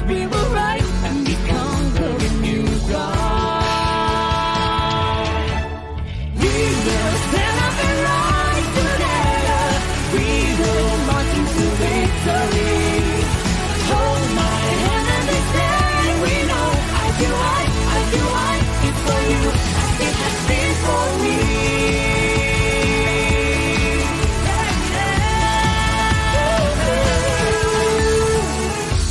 we will rise and we conquer a new ground. We will stand up and rise together. We will march into victory. Hold my hand and they say we know IQI is for you as it has been for me.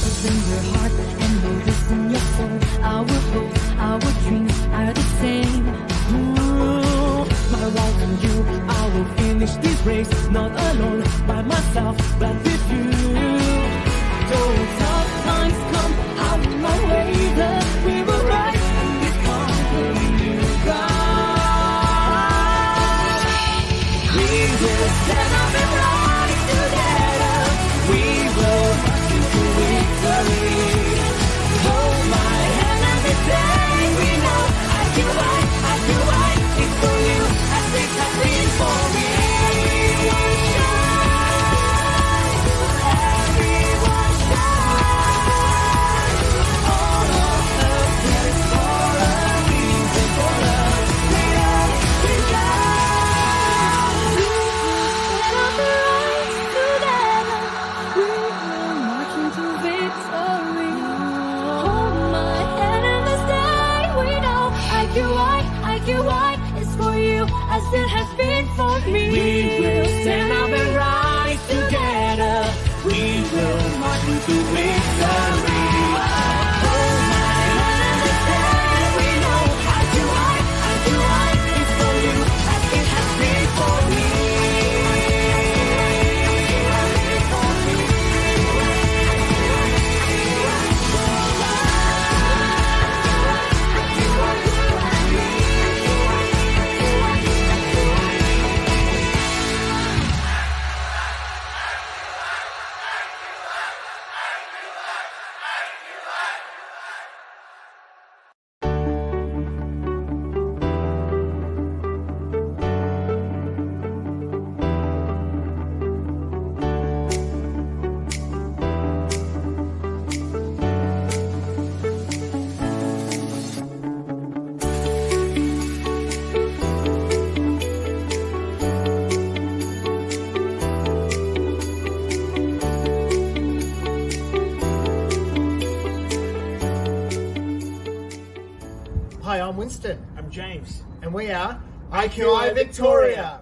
Open your heart and notice in your soul. Our hopes, our dreams are the same. My wife and you, I will finish this race, not alone by myself, but with you. Though tough times come out my way, we will rise and we conquer a new ground. We will stand up and rise together. We will march into victory. Hold my hand and we say we know IQI is for you as it has been for me. Everyone shine, everyone shine. All of us there is for a reason, for a greater vision. We will stand up and rise together. We will march into victory. Hold my hand and let's say we know IQI is for you as it has been for me. We will stand up and rise together. We will march into victory. Hold my hand and let's say we know IQI is for you as it has been for me. Hi, I'm Winston, I'm James. and we are IQI Victoria.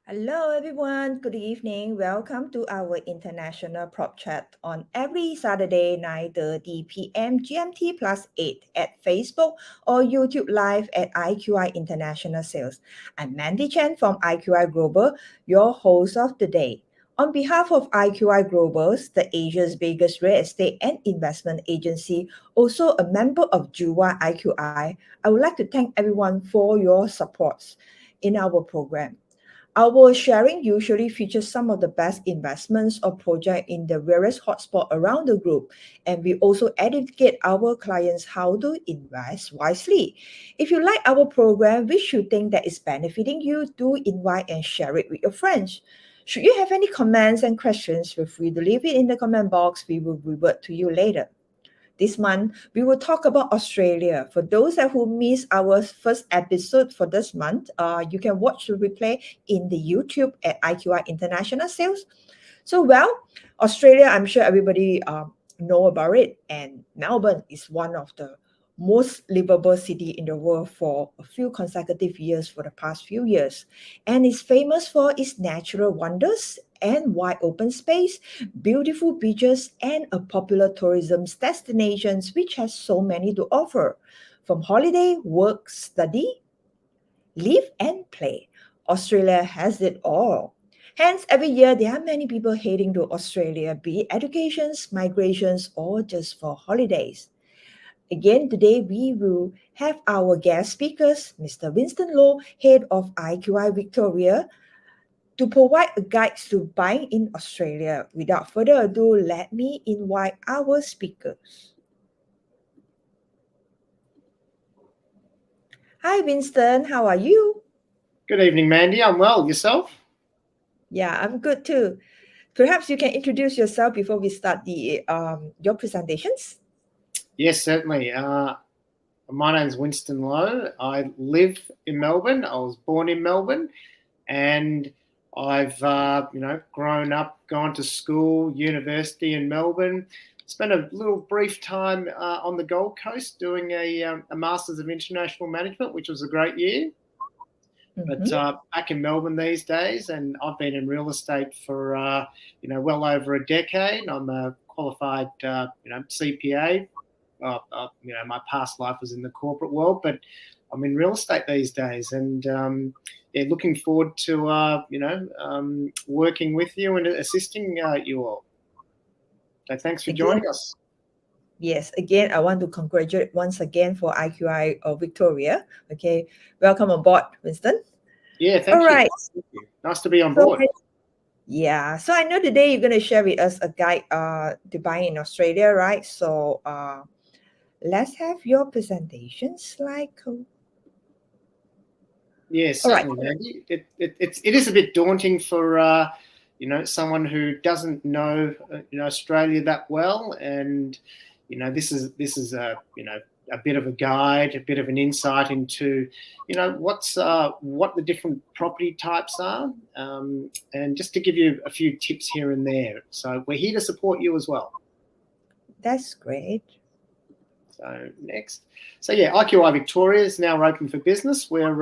Hello everyone, good evening. Welcome to our international prop chat on every Saturday 9:30 p.m. GMT plus 8 at Facebook or YouTube Live at IQI International Sales. I'm Mandy Chen from IQI Global, your host of the day. On behalf of IQI Global, the Asia's biggest real estate and investment agency, also a member of Juwai.com, I would like to thank everyone for your support in our program. Our sharing usually features some of the best investments or projects in the various hotspots around the group, and we also educate our clients how to invest wisely. If you like our program, which you think that is benefiting you, do invite and share it with your friends. Should you have any comments and questions, feel free to leave it in the comment box. We will revert to you later. This month, we will talk about Australia. For those who missed our first episode for this month, you can watch the replay in the YouTube at IQI International Sales. So, Australia, I'm sure everybody know about it. And Melbourne is one of the most livable city in the world for a few consecutive years for the past few years. And it's famous for its natural wonders and wide open space, beautiful beaches, and a popular tourism destinations which has so many to offer. From holiday, work, study, live, and play. Australia has it all. Hence, every year there are many people heading to Australia, be it educations, migrations, or just for holidays. Again, today we will have our guest speakers, Mr. Winston Lo, Head of IQI Victoria, to provide a guide to buying in Australia. Without further ado, let me invite our speakers. Hi, Winston. How are you? Good evening, Mandy. I'm well. Yourself? Yeah, I'm good too. Perhaps you can introduce yourself before we start your presentations. Yes, certainly. My name's Winston Lo. I live in Melbourne. I was born in Melbourne, and I've grown up, gone to school, university in Melbourne. Spent a little brief time on the Gold Coast doing a Masters of International Management, which was a great year. But back in Melbourne these days, and I've been in real estate for well over a decade. I'm a qualified CPA. My past life was in the corporate world, but I'm in real estate these days, and looking forward to working with you and assisting you all. So thanks for joining us. Yes, again, I want to congratulate once again for IQI Victoria. Okay, welcome on board, Winston. Yeah, thank you. Right. Thank you. Nice to be on board. Yeah, so I know today you're going to share with us a guide to buying in Australia, right? So let's have your presentation slide. Yes, All right. certainly, Maggie. It is a bit daunting for someone who doesn't know Australia that well, and this is a bit of a guide, a bit of an insight into what the different property types are, and just to give you a few tips here and there. So we're here to support you as well. That's great. So next, so yeah, IQI Victoria is now open for business. We're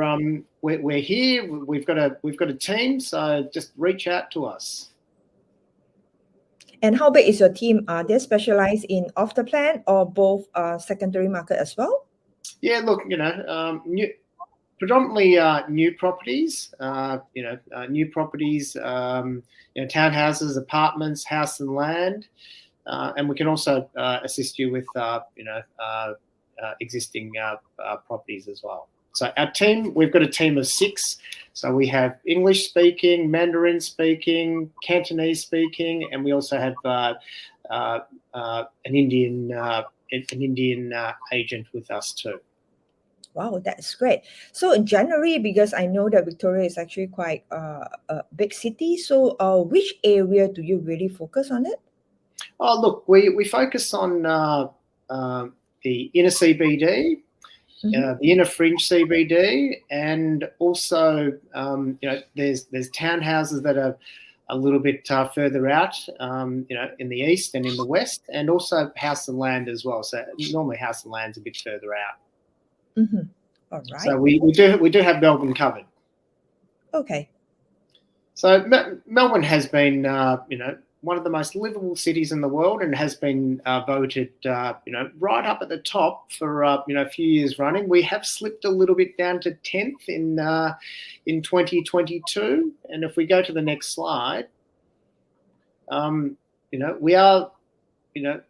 here. We've got a team. So just reach out to us. And how big is your team? Are they specialized in off the plan or both secondary market as well? Yeah, look, predominantly new properties. New properties. Townhouses, apartments, house and land. And we can also assist you with, existing properties as well. So our team, we've got a team of 6. So we have English speaking, Mandarin speaking, Cantonese speaking, and we also have an Indian agent with us too. Wow, that's great. So in January, because I know that Victoria is actually quite a big city, so which area do you really focus on it? Oh, look, we focus on the inner CBD, the inner fringe CBD, and also there's townhouses that are a little bit further out, in the east and in the west, and also house and land as well. So normally house and land's a bit further out. All right. So we do have Melbourne covered. Okay. So Melbourne has been one of the most livable cities in the world, and has been voted, right up at the top for a few years running. We have slipped a little bit down to 10th in 2022, and if we go to the next slide, we are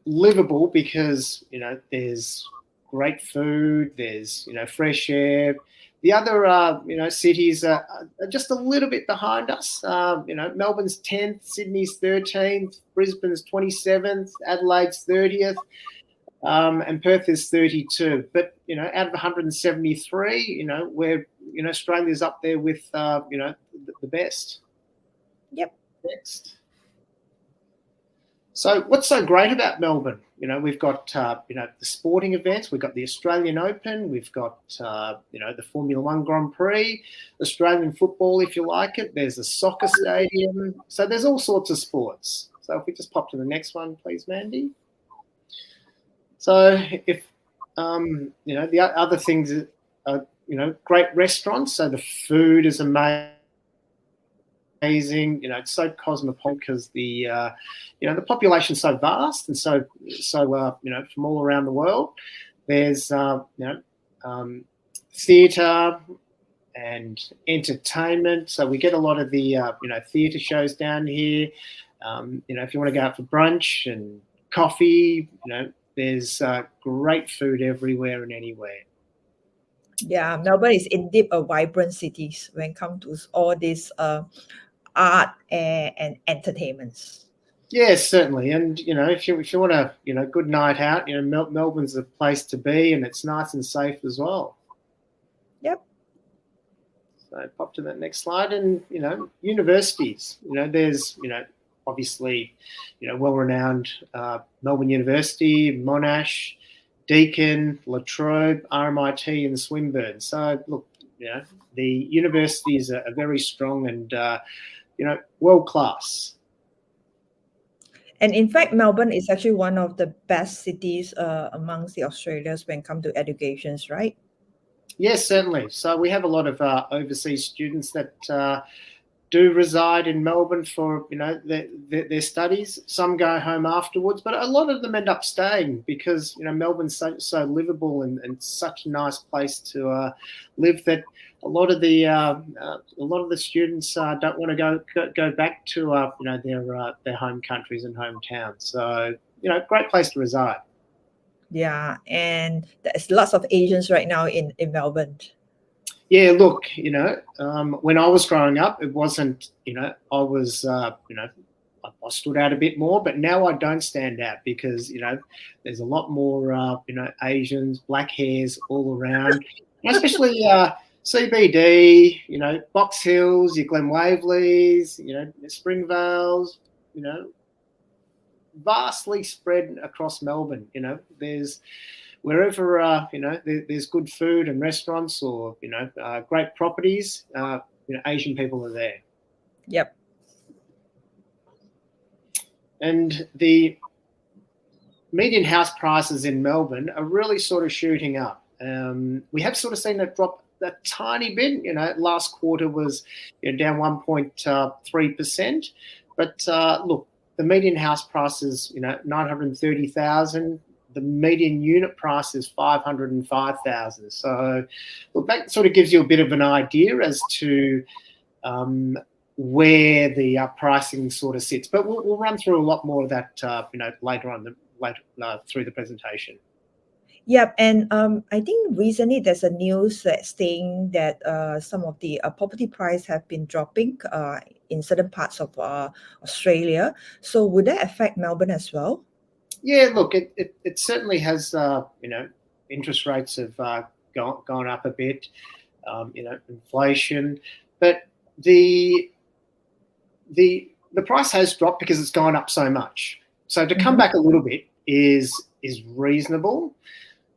livable because there's great food, there's fresh air. The other, cities are just a little bit behind us. Melbourne's 10th, Sydney's 13th, Brisbane's 27th, Adelaide's 30th, and Perth is 32. But, out of 173, we're, Australia's up there with, the best. Yep. Next. So what's so great about Melbourne? We've got, the sporting events. We've got the Australian Open. We've got, the Formula One Grand Prix, Australian football, if you like it. There's a soccer stadium. So there's all sorts of sports. So if we just pop to the next one, please, Mandy. So if, the other things are, great restaurants. So the food is amazing. It's so cosmopolitan because the population's so vast and so from all around the world. There's theatre and entertainment. So we get a lot of the theatre shows down here. If you want to go out for brunch and coffee, there's great food everywhere and anywhere. Yeah, Melbourne is indeed a vibrant city when it comes to all these art and entertainments. Yes, certainly. And if you want a good night out, Melbourne's a place to be, and it's nice and safe as well. Yep. So pop to that next slide, and universities. There's obviously well-renowned Melbourne University, Monash, Deakin, La Trobe, RMIT, and Swinburne. So look, the universities are very strong and world class. And in fact, Melbourne is actually one of the best cities amongst the Australians when it comes to educations, right? Yes, certainly. So we have a lot of overseas students that do reside in Melbourne for their studies. Some go home afterwards, but a lot of them end up staying because Melbourne's so livable and such a nice place to live that a lot of the students don't want to go back to their home countries and hometowns. So great place to reside. Yeah, and there's lots of Asians right now in Melbourne. Yeah, look, when I was growing up, it wasn't, I was, I stood out a bit more, but now I don't stand out because, there's a lot more, Asians, black hairs all around, especially CBD, Box Hills, your Glen Waverleys, Springvales, vastly spread across Melbourne. There's wherever there's good food and restaurants or great properties, Asian people are there. Yep. And the median house prices in Melbourne are really sort of shooting up. We have sort of seen it drop a tiny bit. Last quarter was down 1.3%. But look, the median house price is 930,000. The median unit price is 505,000. So, look, that sort of gives you a bit of an idea as to where the pricing sort of sits. But we'll run through a lot more of that, later on through the presentation. Yep, and I think recently there's a news that's saying that some of the property price have been dropping in certain parts of Australia. So would that affect Melbourne as well? Yeah, look, it certainly has. Interest rates have gone up a bit. Inflation, but the price has dropped because it's gone up so much. So to come back a little bit is reasonable.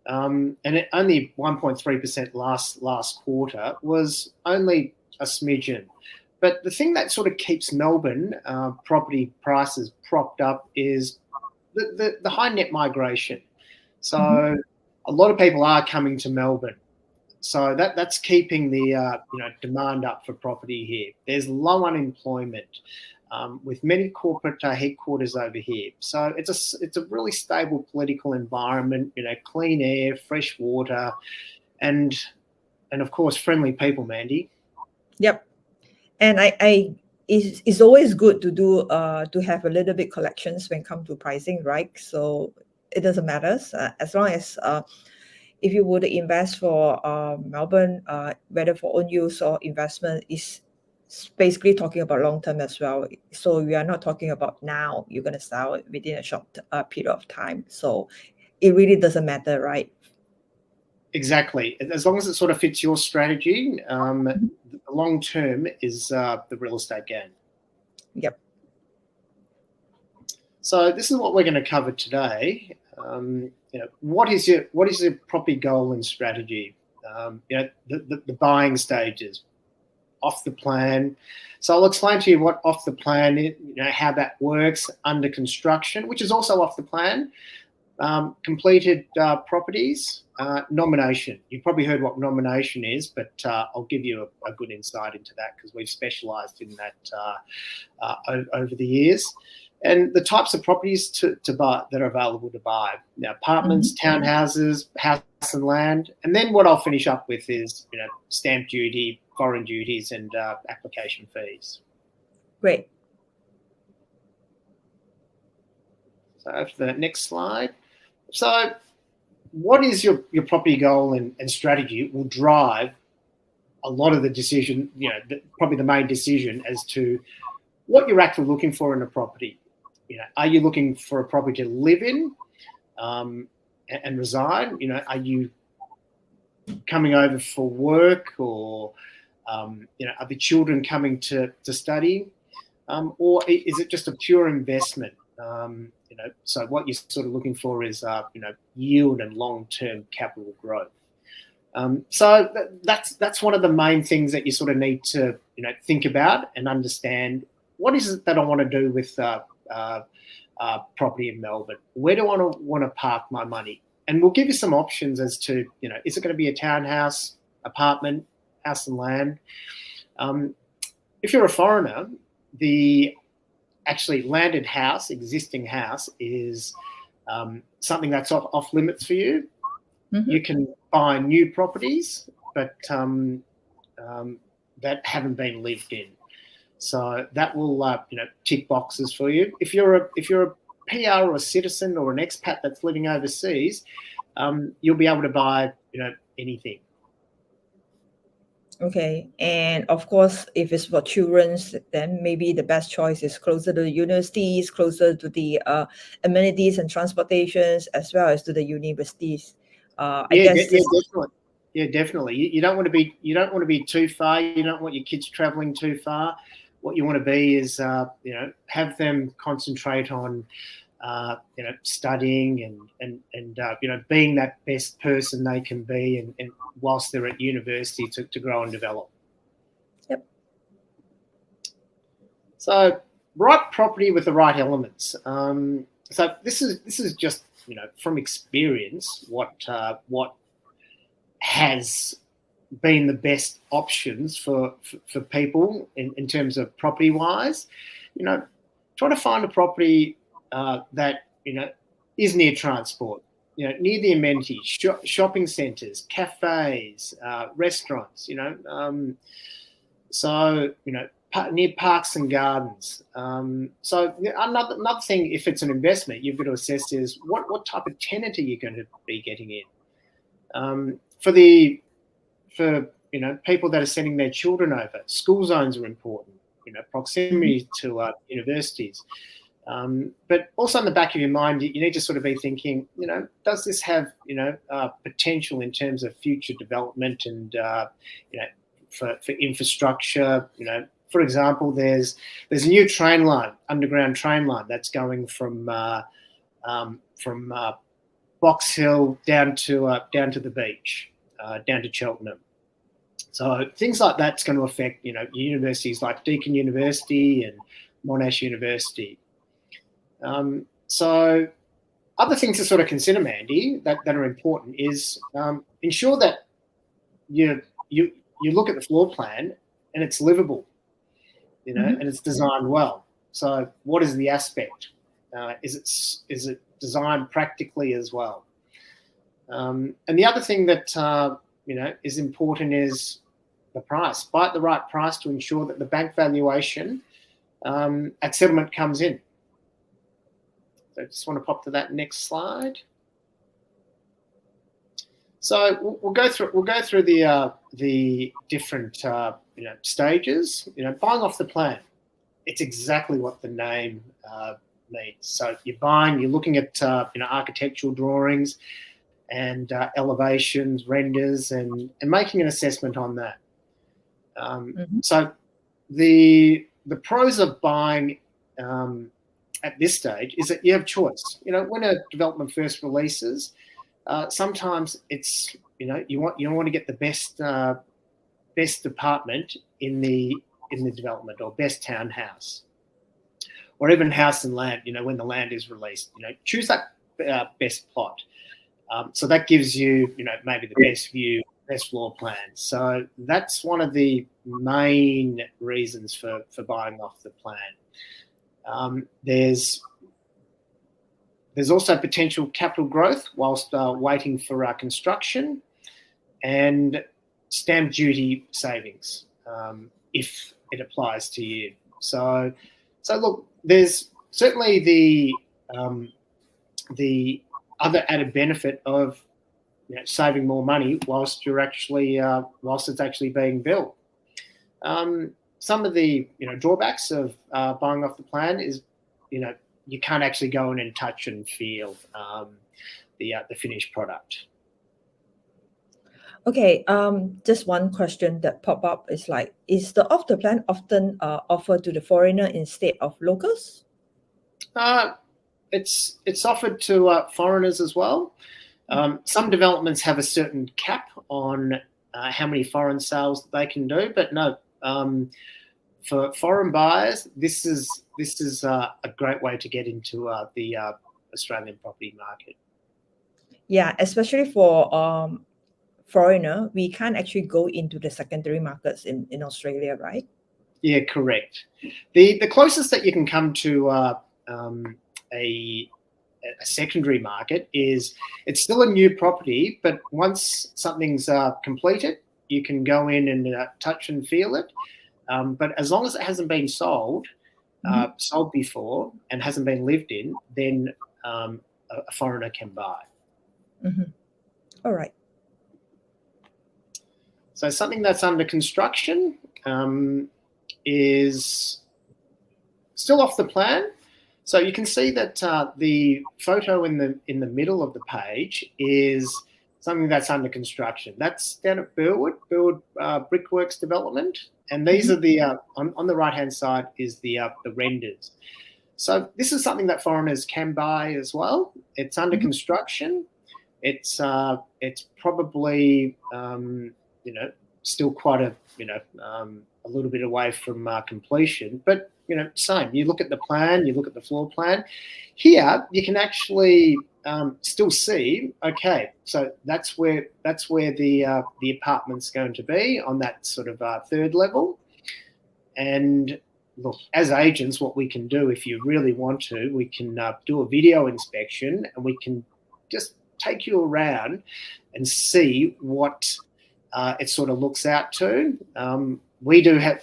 And only 1.3% last quarter was only a smidgen. But the thing that sort of keeps Melbourne property prices propped up is the high net migration. So a lot of people are coming to Melbourne. So that's keeping the demand up for property here. There's low unemployment with many corporate headquarters over here. So it's a really stable political environment. Clean air, fresh water, and of course friendly people, Mandy. Yep, and it's always good to do to have a little bit collections when it comes to pricing, right? So it doesn't matter as long as if you would invest for Melbourne, whether for own use or investment, is basically talking about long term as well. So we are not talking about now you're going to sell it within a short period of time. So it really doesn't matter, right? Exactly. As long as it sort of fits your strategy, the long term is the real estate game. Yep. So this is what we're going to cover today. What is your property goal and strategy? The buying stages, off the plan. So I'll explain to you what off the plan is, how that works, under construction, which is also off the plan, completed properties, nomination. You've probably heard what nomination is, but I'll give you a good insight into that because we've specialised in that over the years. And the types of properties to buy that are available to buy. Now, apartments, townhouses, house and land. And then what I'll finish up with is, stamp duty, foreign duties and application fees. Great. So after the next slide. So what is your property goal and strategy will drive a lot of the decision, probably the main decision as to what you're actually looking for in a property. Are you looking for a property to live in and reside? Are you coming over for work, or are the children coming to study, or is it just a pure investment? So what you're sort of looking for is yield and long-term capital growth. So that's one of the main things that you sort of need to think about and understand. What is it that I want to do with property in Melbourne? Where do I want to park my money? And we'll give you some options as to is it going to be a townhouse, apartment, house and land? If you're a foreigner, the actually landed house, existing house, is something that's off limits for you. Mm-hmm. You can buy new properties, but that haven't been lived in. So that will tick boxes for you. If you're a PR or a citizen or an expat that's living overseas, you'll be able to buy anything. Okay, and of course, if it's for children, then maybe the best choice is closer to the universities, closer to the amenities and transportations, as well as to the universities. Definitely. You don't want to be too far. You don't want your kids traveling too far. What you want to be is have them concentrate on studying and being that best person they can be, and whilst they're at university to grow and develop. Yep. So right property with the right elements. So this is just from experience what has been the best options for people in terms of property wise. Try to find a property that is near transport, near the amenities, shopping centres, cafes, restaurants. So near parks and gardens. So another thing, if it's an investment, you've got to assess is what type of tenant are you going to be getting in. For people that are sending their children over, school zones are important. Proximity to universities. But also in the back of your mind, you need to sort of be thinking, does this have, potential in terms of future development and, for infrastructure? For example, there's a new train line, underground train line that's going from Box Hill down to the beach, down to Cheltenham. So things like that's going to affect, universities like Deakin University and Monash University. So other things to sort of consider, Mandy, that are important is ensure that you look at the floor plan and it's livable, and it's designed well. So what is the aspect? Is it designed practically as well? And the other thing that is important is the price. Buy at the right price to ensure that the bank valuation at settlement comes in. So I just want to pop to that next slide. So we'll go through the different stages. Buying off the plan. It's exactly what the name means. So you're looking at architectural drawings and elevations, renders, and making an assessment on that. So the pros of buying at this stage is that you have choice. When a development first releases, sometimes it's you want to get the best apartment in the development, or best townhouse, or even house and land. When the land is released, choose that best plot. So that gives you maybe the best view, best floor plan. So that's one of the main reasons for buying off the plan. There's also potential capital growth whilst waiting for construction, and stamp duty savings if it applies to you. So look, there's certainly the other added benefit of saving more money whilst it's actually being built. Some of the drawbacks of buying off the plan is you can't actually go in and touch and feel the finished product. Okay, just one question that pop up is like, is the off the plan often offered to the foreigner instead of locals? It's offered to foreigners as well. Some developments have a certain cap on how many foreign sales they can do, but no. For foreign buyers, this is a great way to get into the Australian property market. Yeah, especially for foreigner, we can't actually go into the secondary markets in Australia, right? Yeah, correct. The closest that you can come to a secondary market is it's still a new property, but once something's completed, you can go in and touch and feel it. But as long as it hasn't been sold before and hasn't been lived in, then a foreigner can buy. Mm-hmm. All right. So something that's under construction is still off the plan. So you can see that the photo in the middle of the page is something that's under construction. That's down at Burwood Brickworks Development, and these are the on the right hand side is the renders. So this is something that foreigners can buy as well. It's under construction. It's probably still quite a little bit away from completion, but same. You look at the plan, you look at the floor plan. Here you can actually still see. Okay, so that's where the apartment's going to be on that sort of third level. And look, as agents, what we can do, if you really want to, we can do a video inspection, and we can just take you around and see what it sort of looks out to. We do have,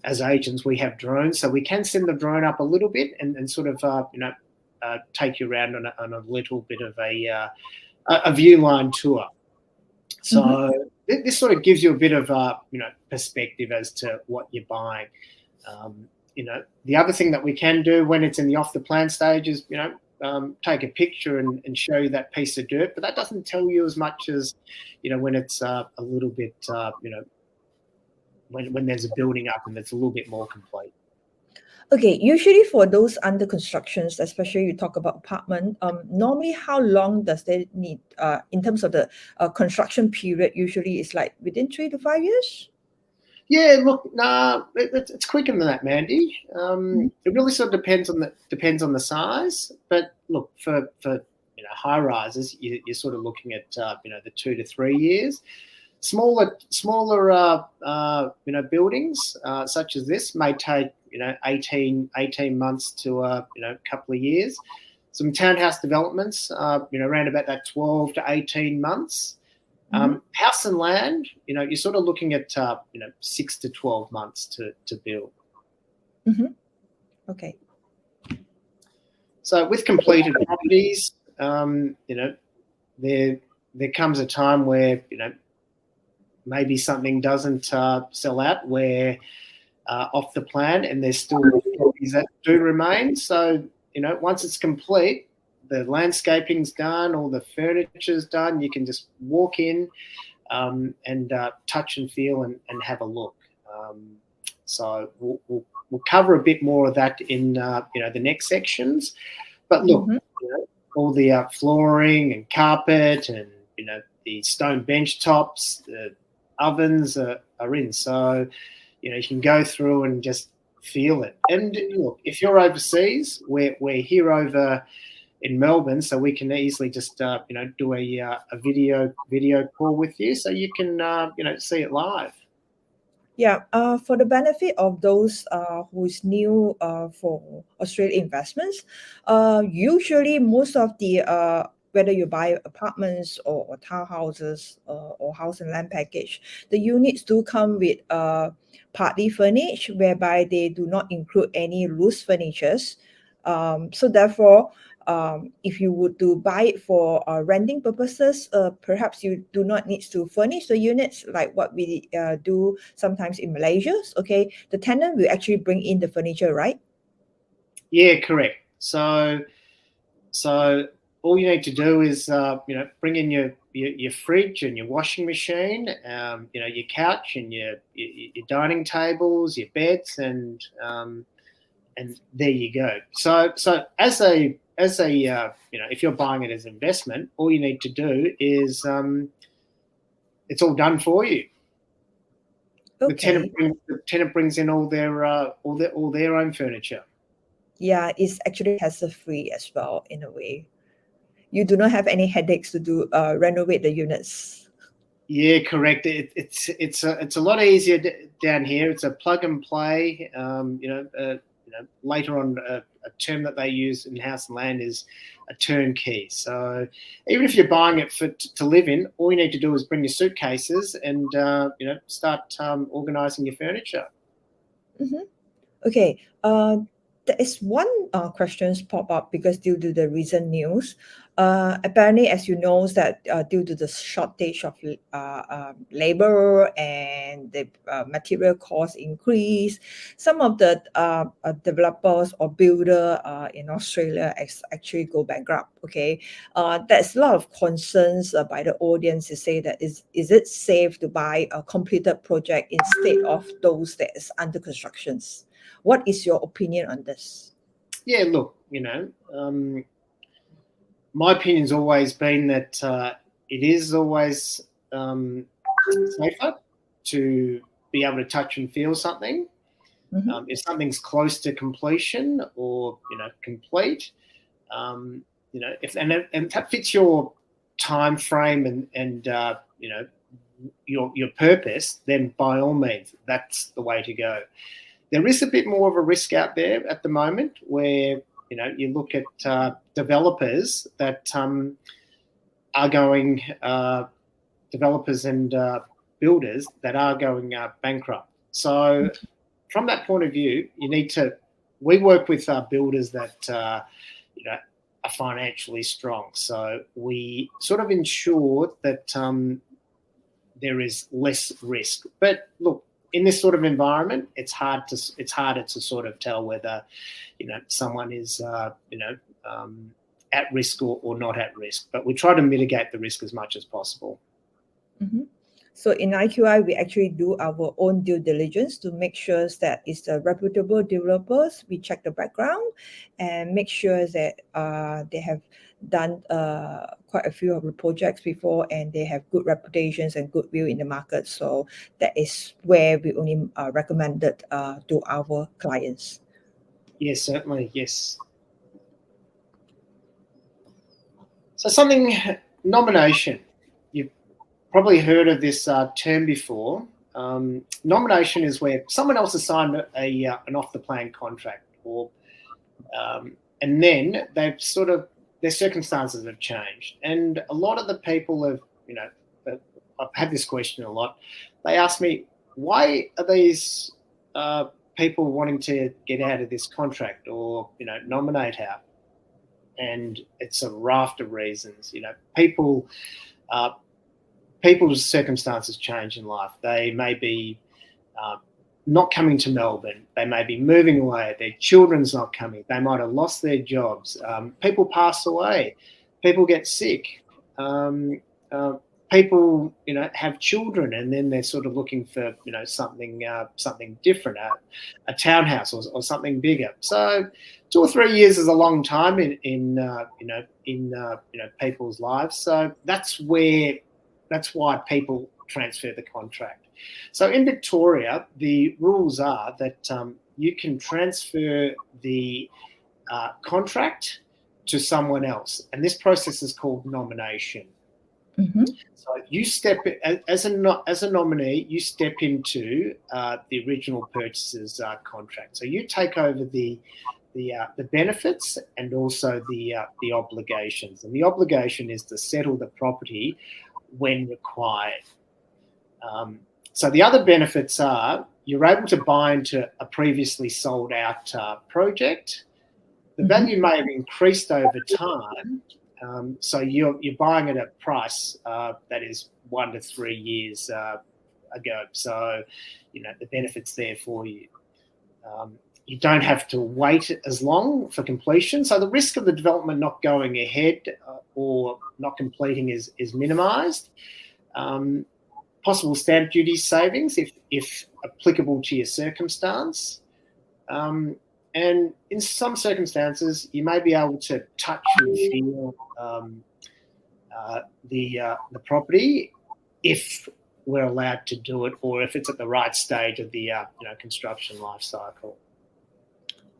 as agents, we have drones, so we can send the drone up a little bit and sort of, take you around on a little bit of a view line tour. So this sort of gives you a bit of, perspective as to what you're buying. The other thing that we can do when it's in the off the plan stage is, take a picture and show you that piece of dirt, but that doesn't tell you as much as, when it's a little bit, when there's a building up and it's a little bit more complete. Okay, usually for those under constructions, especially you talk about apartment, normally how long does they need in terms of the construction period? Usually it's like within 3 to 5 years? Yeah, look, it's quicker than that, Mandy. It really sort of depends on the size, but look, for high rises, you're sort of looking at the 2 to 3 years. Smaller buildings such as this may take 18 months to a couple of years. Some townhouse developments around about that 12 to 18 months. House and land, you're sort of looking at 6 to 12 months to build. Okay. So with completed properties, there comes a time where maybe something doesn't sell out where off the plan, and there's still properties that do remain. So once it's complete, the landscaping's done, all the furniture's done, you can just walk in and touch and feel and have a look. So we'll cover a bit more of that in the next sections. But look, all the flooring and carpet and the stone bench tops, the ovens are in. So you can go through and just feel it. And look, if you're overseas, we're here over in Melbourne, so we can easily just do a video call with you, so you can see it live. Yeah, for the benefit of those who's new for Australian investments, usually most of the whether you buy apartments or townhouses or house and land package, the units do come with partly furnished, whereby they do not include any loose furnitures. So therefore, if you would to buy it for renting purposes, perhaps you do not need to furnish the units like what we do sometimes in Malaysia. Okay, the tenant will actually bring in the furniture, right? Yeah, correct. So all you need to do is bring in your fridge and your washing machine, your couch and your dining tables, your beds, and there you go. So as a if you're buying it as an investment, all you need to do is it's all done for you. Okay. The tenant brings in all their own furniture. Yeah, it's actually hassle free as well in a way. You do not have any headaches to do renovate the units. Yeah, correct. It's a lot easier down here. It's a plug and play. Later on, a term that they use in House and Land is a turnkey. So even if you're buying it to live in, all you need to do is bring your suitcases and start organising your furniture. Mm-hmm. Okay. There is one questions pop up because due to the recent news, apparently, as you know, that due to the shortage of labor and the material cost increase, some of the developers or builder in Australia actually go bankrupt. Okay, there's a lot of concerns by the audience to say that is it safe to buy a completed project instead of those that is under constructions? What is your opinion on this? Yeah, look, my opinion's always been that it is always safer to be able to touch and feel something. Mm-hmm. If something's close to completion or complete, if that fits your time frame and your purpose, then by all means, that's the way to go. There is a bit more of a risk out there at the moment where you look at developers that are going developers and builders that are going bankrupt. So from that point of view, we work with builders that are financially strong. So we sort of ensure that there is less risk. But look, in this sort of environment, it's harder to sort of tell whether someone is at risk or not at risk. But we try to mitigate the risk as much as possible. Mm-hmm. So in IQI, we actually do our own due diligence to make sure that it's the reputable developers. We check the background and make sure that they have done quite a few of the projects before and they have good reputations and goodwill in the market. So that is where we only recommend it to our clients. Yes, certainly. Yes. So nomination. You've probably heard of this term before. Nomination is where someone else has signed an off-the-plan contract, and then their circumstances have changed, and a lot of the people have, I've had this question a lot. They ask me, why are these people wanting to get out of this contract or nominate out? And it's a raft of reasons. People's circumstances change in life. They may be not coming to Melbourne. They may be moving away. Their children's not coming. They might have lost their jobs. People pass away. People get sick. People, have children, and then they're sort of looking for, something different, a townhouse or something bigger. So 2 or 3 years is a long time in people's lives. So that's why people transfer the contract. So in Victoria, the rules are that you can transfer the contract to someone else, and this process is called nomination. Mm-hmm. So you as a nominee, you step into the original purchaser's contract. So you take over the benefits and also the obligations. And the obligation is to settle the property when required. So the other benefits are you're able to buy into a previously sold out project. the value may have increased over time. So you're buying at a price that is 1 to 3 years ago. So, the benefit's there for you. You don't have to wait as long for completion. So the risk of the development not going ahead or not completing is minimised. Possible stamp duty savings if applicable to your circumstance. And in some circumstances, you may be able to touch and feel the property if we're allowed to do it, or if it's at the right stage of the construction life cycle.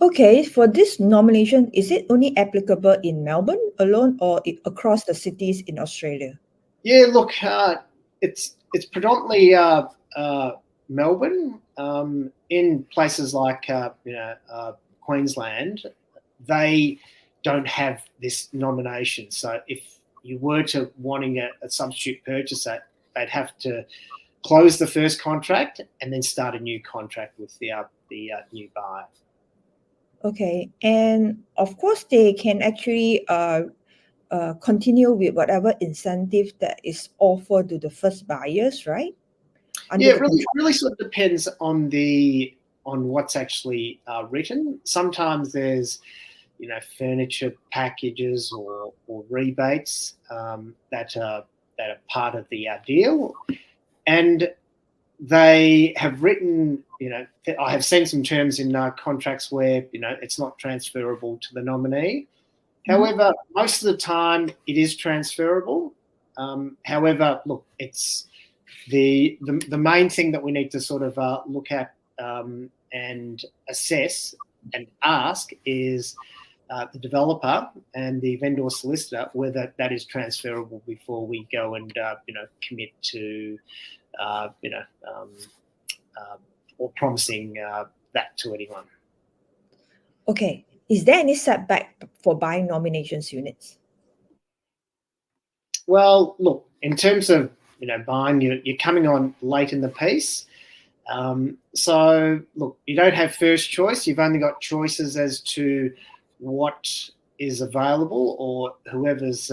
Okay, for this nomination, is it only applicable in Melbourne alone or across the cities in Australia? Yeah, look, it's predominantly Melbourne. In places like Queensland, they don't have this nomination. So if you were to wanting a substitute purchaser, they'd have to close the first contract and then start a new contract with the new buyer. Okay, and of course they can actually continue with whatever incentive that is offered to the first buyers, right? Yeah, it really sort of depends on what's actually written. Sometimes there's furniture packages or rebates that are part of the deal, and they have written. I have seen some terms in contracts where it's not transferable to the nominee. However, most of the time it is transferable. However, look, it's the main thing that we need to sort of look at and assess and ask is the developer and the vendor solicitor whether that is transferable before we go and commit to or promising that to anyone. Okay. Is there any setback for buying nominations units? Well, look, in terms of buying, you're coming on late in the piece. So look, you don't have first choice. You've only got choices as to what is available or whoever's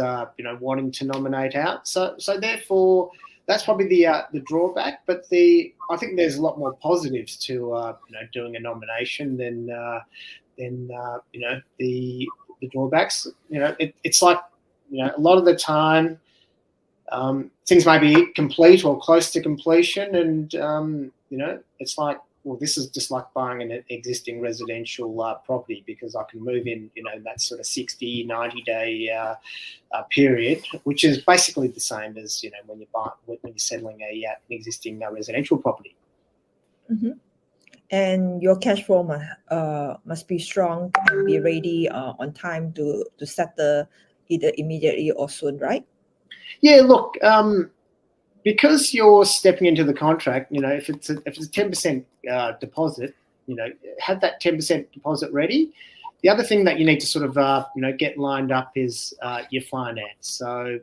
wanting to nominate out. So therefore, that's probably the drawback. But I think there's a lot more positives to doing a nomination than the drawbacks. It's like a lot of the time things may be complete or close to completion, and it's like, well, this is just like buying an existing residential property because I can move in that sort of 60, 90-day period, which is basically the same as when you're settling an existing residential property. Mm-hmm. And your cash flow must be strong and be ready on time to settle either immediately or soon, right? Yeah, look, because you're stepping into the contract, if it's a 10% deposit, have that 10% deposit ready. The other thing that you need to sort of get lined up is your finance. So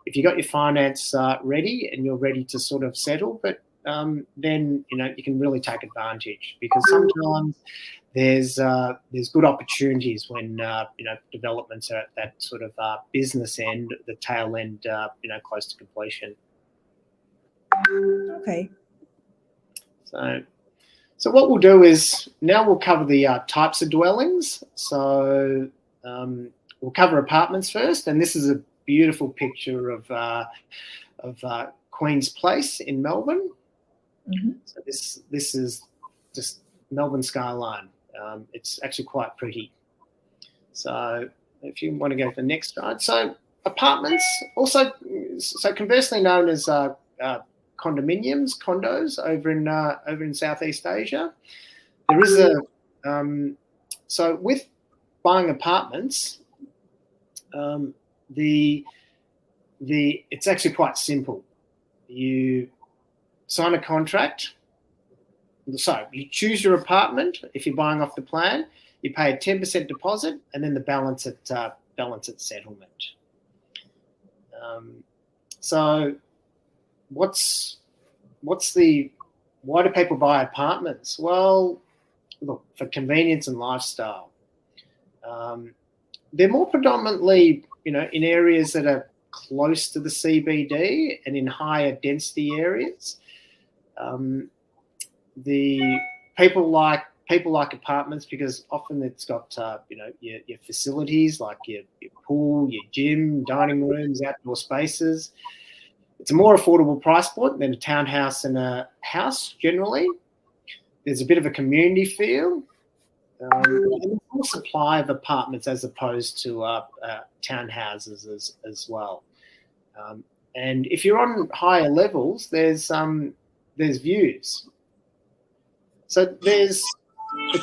if you got your finance ready and you're ready to sort of settle, but then you can really take advantage, because sometimes there's good opportunities when developments are at that sort of business end, the tail end, close to completion. Okay. So what we'll do is now we'll cover the types of dwellings. So we'll cover apartments first, and this is a beautiful picture of Queen's Place in Melbourne. Mm-hmm. So this is just Melbourne skyline. It's actually quite pretty. So if you want to go to the next slide. So apartments, also, so conversely known as condominiums, condos over in Southeast Asia. There is so with buying apartments, it's actually quite simple. You sign a contract. So you choose your apartment. If you're buying off the plan, you pay a 10% deposit, and then the balance at settlement. So why do people buy apartments? Well, look, for convenience and lifestyle. They're more predominantly, in areas that are close to the CBD and in higher density areas. The people like apartments because often it's got your facilities like your pool, your gym, dining rooms, outdoor spaces. It's a more affordable price point than a townhouse and a house generally. There's a bit of a community feel. And more supply of apartments as opposed to townhouses as well. And if you're on higher levels, there's views. So it's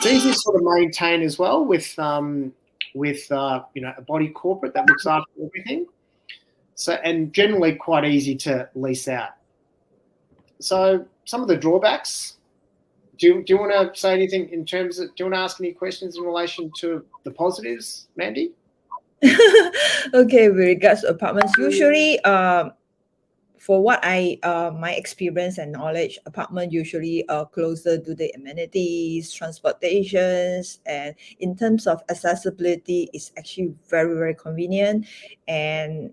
easy to sort of maintain as well with a body corporate that looks after everything. So and generally quite easy to lease out. So some of the drawbacks. Do you want to say anything in terms of? Do you want to ask any questions in relation to the positives, Mandy? Okay, with regards to apartments, usually, for what my experience and knowledge, apartment usually closer to the amenities, transportations, and in terms of accessibility, it's actually very, very convenient. And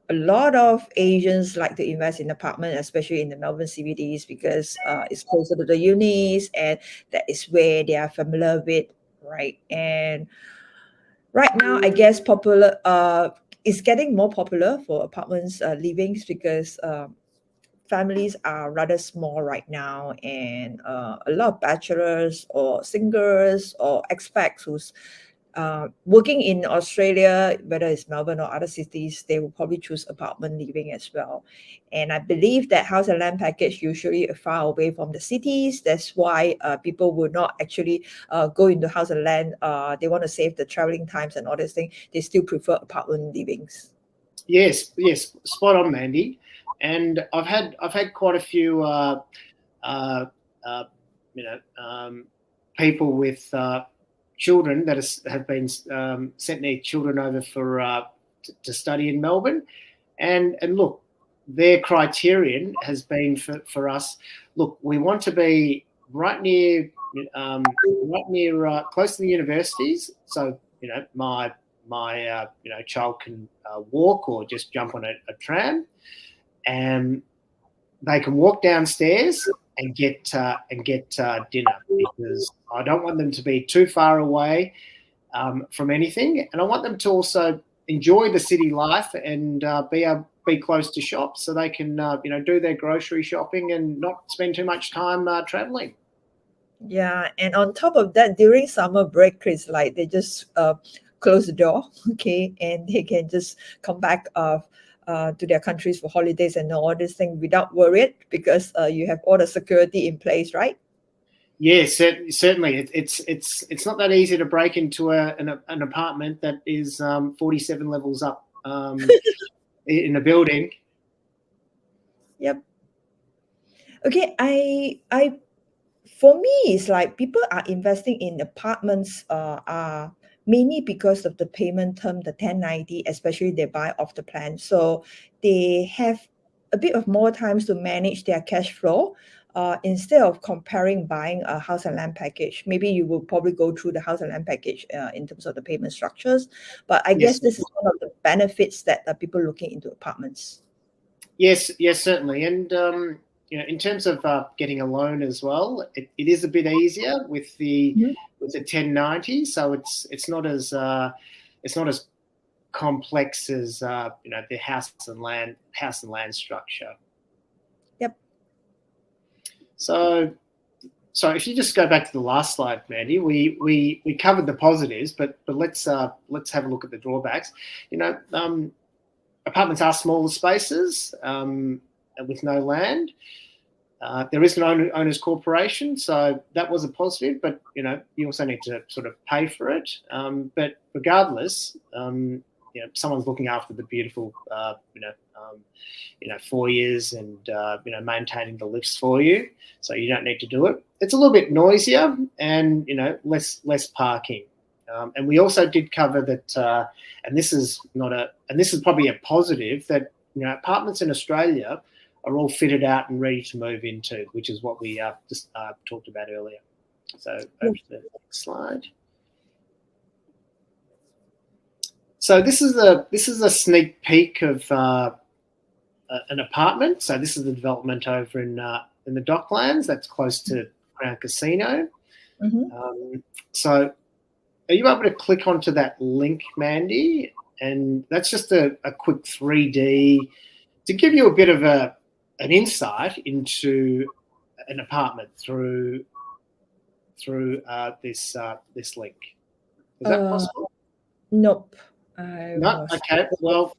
a lot of Asians like to invest in apartment, especially in the Melbourne CBDs, because it's closer to the unis, and that is where they are familiar with, right? And right now, I guess it's getting more popular for apartments livings because families are rather small right now, and a lot of bachelors or singles or expats who's working in Australia, whether it's Melbourne or other cities, they will probably choose apartment living as well. And I believe that house and land package usually are far away from the cities. That's why people will not actually go into house and land. They want to save the traveling times and all these things. They still prefer apartment livings. Yes, spot on, Mandy. And I've had quite a few people with children that have been sent their children over for to study in Melbourne, and look, their criterion has been for us. Look, we want to be right near close to the universities, so my child can walk or just jump on a tram, and they can walk downstairs and get dinner, because I don't want them to be too far away from anything, and I want them to also enjoy the city life and be close to shops, so they can do their grocery shopping and not spend too much time traveling. Yeah, and on top of that, during summer break, Chris, like they just close the door, okay, and they can just come back to their countries for holidays and all this thing without worried, because you have all the security in place, right? Yes, certainly. It's not that easy to break into an apartment that is 47 levels up in a building. Yep. Okay, I for me, it's like people are investing in apartments are mainly because of the payment term, the 1090, especially they buy off the plan. So they have a bit of more times to manage their cash flow. Instead of comparing buying a house and land package, maybe you will probably go through the house and land package in terms of the payment structures. But I guess this is one of the benefits that people looking into apartments. Yes, certainly. And in terms of getting a loan as well, it is a bit easier with the 1090. So it's not as complex as the house and land structure. Yep. So if you just go back to the last slide, Mandy, we covered the positives, but let's have a look at the drawbacks. Apartments are smaller spaces with no land. There is an owner's corporation, so that was a positive, but you also need to sort of pay for it. But regardless, someone's looking after the beautiful foyers and maintaining the lifts for you, so you don't need to do it. It's a little bit noisier and less parking. And we also did cover that, and this is probably a positive, that apartments in Australia are all fitted out and ready to move into, which is what we just talked about earlier. So over to the next slide. So this is a sneak peek of an apartment. So this is the development over in the Docklands. That's close to Crown Casino. So are you able to click onto that link, Mandy? And that's just a quick 3D to give you a bit of an insight into an apartment through this link. Is that possible? Nope. No. Okay. Well,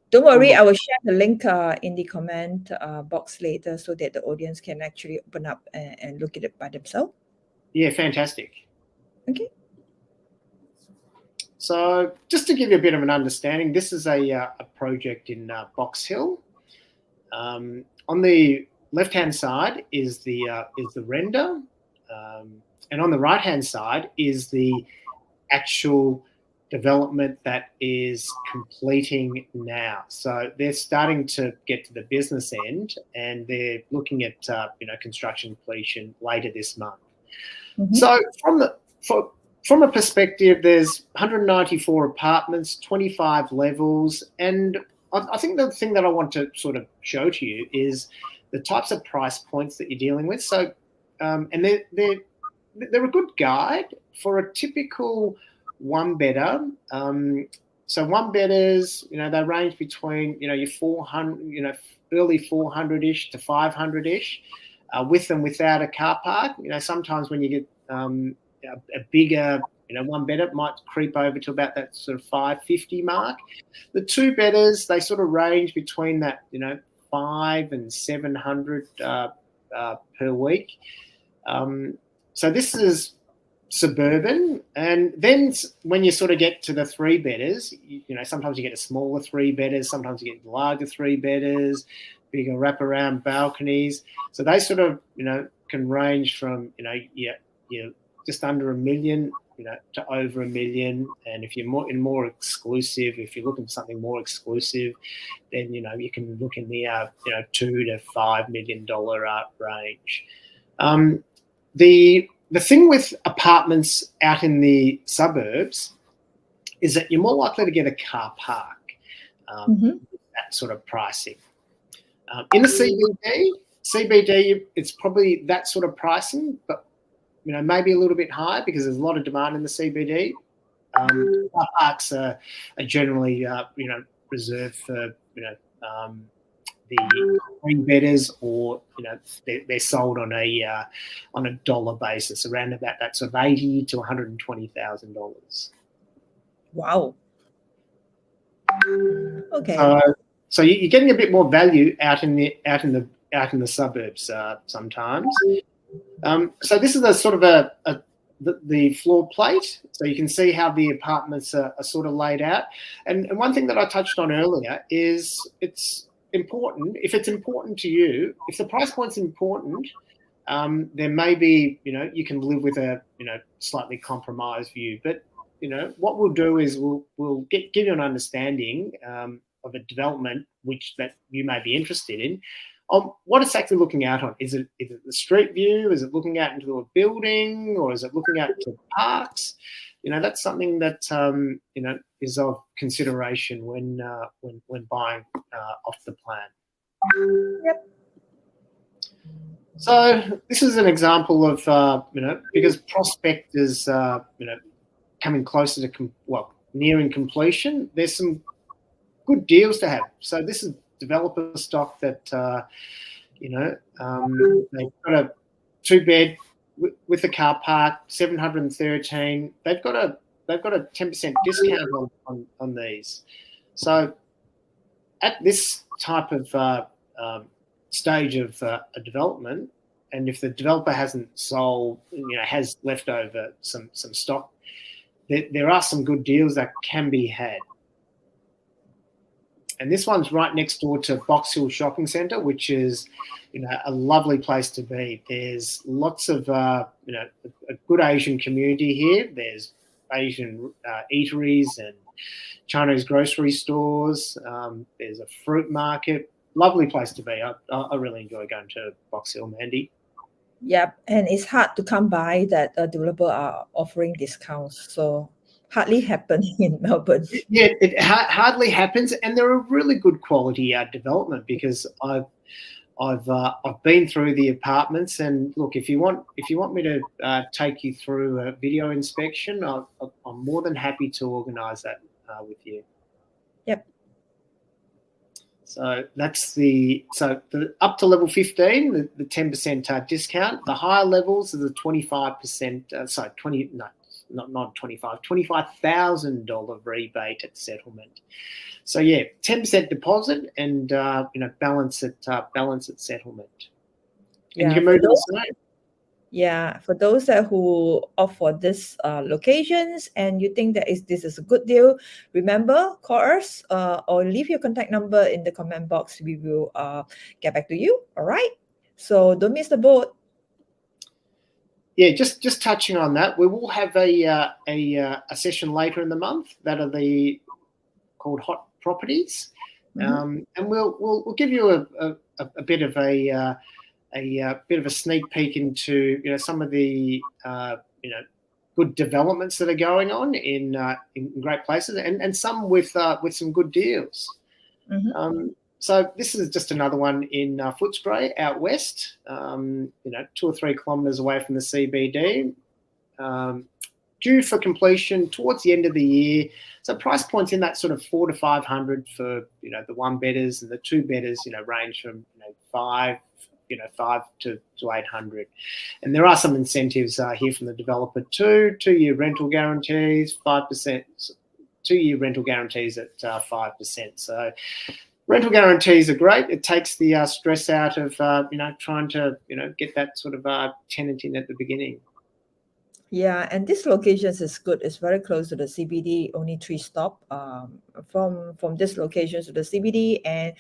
don't worry. I will share the link in the comment box later so that the audience can actually open up and look at it by themselves. Yeah, fantastic. Okay. So just to give you a bit of an understanding, this is a project in Box Hill. On the left-hand side is the render, and on the right-hand side is the actual development that is completing now. So they're starting to get to the business end, and they're looking at construction completion later this month. So from a perspective, there's 194 apartments, 25 levels, and I think the thing that I want to sort of show to you is the types of price points that you're dealing with. So, and they're a good guide for a typical one-bedder. So one-bedders, they range between your 400, early 400-ish to 500-ish, with and without a car park. Sometimes when you get a bigger, one-bedder might creep over to about that sort of 550 mark. The two-bedders, they sort of range between that, 500 and 700 per week. So this is suburban, and then when you sort of get to the three-bedders, sometimes you get a smaller three-bedders, sometimes you get larger three-bedders, bigger wraparound balconies. So they sort of, can range from, just under $1 million, to over $1 million. And if you're more exclusive, if you're looking for something more exclusive, then you can look in the $2 to $5 million range. The thing with apartments out in the suburbs is that you're more likely to get a car park with that sort of pricing. In the CBD, it's probably that sort of pricing, but maybe a little bit higher because there's a lot of demand in the CBD. Car parks are generally reserved for the three-bedders, or they're sold on a dollar basis, around about that sort of $80,000 to $120,000. Wow. Okay. So you're getting a bit more value out in the suburbs sometimes. So this is a sort of the floor plate, so you can see how the apartments are sort of laid out. And one thing that I touched on earlier is it's important. If it's important to you, if the price point's important, then maybe you can live with a slightly compromised view. But what we'll do is we'll give you an understanding of a development that you may be interested in, on what it's actually looking out on. Is it the street view? Is it looking out into a building, or is it looking out into parks? That's something that is of consideration when buying off the plan. Yep. So this is an example of because prospectors coming closer to nearing completion, there's some good deals to have. So this is developer stock that they've got a 2-bed with a car park, 713. They've got a 10% discount on these. So at this type of stage of a development, and if the developer hasn't sold, has left over some stock, there are some good deals that can be had. And this one's right next door to Box Hill Shopping Centre, which is, a lovely place to be. There's lots of, a good Asian community here. There's Asian eateries and Chinese grocery stores. There's a fruit market. Lovely place to be. I really enjoy going to Box Hill, Mandy. Yep, and it's hard to come by that developer are offering discounts. So hardly happen in Melbourne. Yeah, it hardly happens, and they're a really good quality development because I've been through the apartments, and look, if you want me to take you through a video inspection, I'm more than happy to organise that with you. Yep. So that's the up to level 15, the 10% discount. The higher levels are the 25%. Sorry, 20 no, not 25, $25,000 rebate at settlement. So yeah, 10% deposit and balance at settlement. And you can move on to that. Yeah, for those who opt for this locations and you think that this is a good deal, remember, call us or leave your contact number in the comment box. We will get back to you. All right. So don't miss the boat. Yeah, just touching on that, we will have a session later in the month that are called hot properties, and we'll give you a bit of a bit of a sneak peek into some of the good developments that are going on in great places, and some with some good deals. So this is just another one in Footscray out west, 2 or 3 kilometres away from the CBD, due for completion towards the end of the year. So price points in that sort of 400 to 500 for the 1-bedders, and the 2-bedders range from 5 to 800. And there are some incentives here from the developer too. 2-year rental guarantees, 5%. 2-year rental guarantees at 5%. So rental guarantees are great. It takes the stress out of trying to get that sort of tenant in at the beginning. Yeah, and this location is good. It's very close to the CBD. Only 3 stops from this location to the CBD, and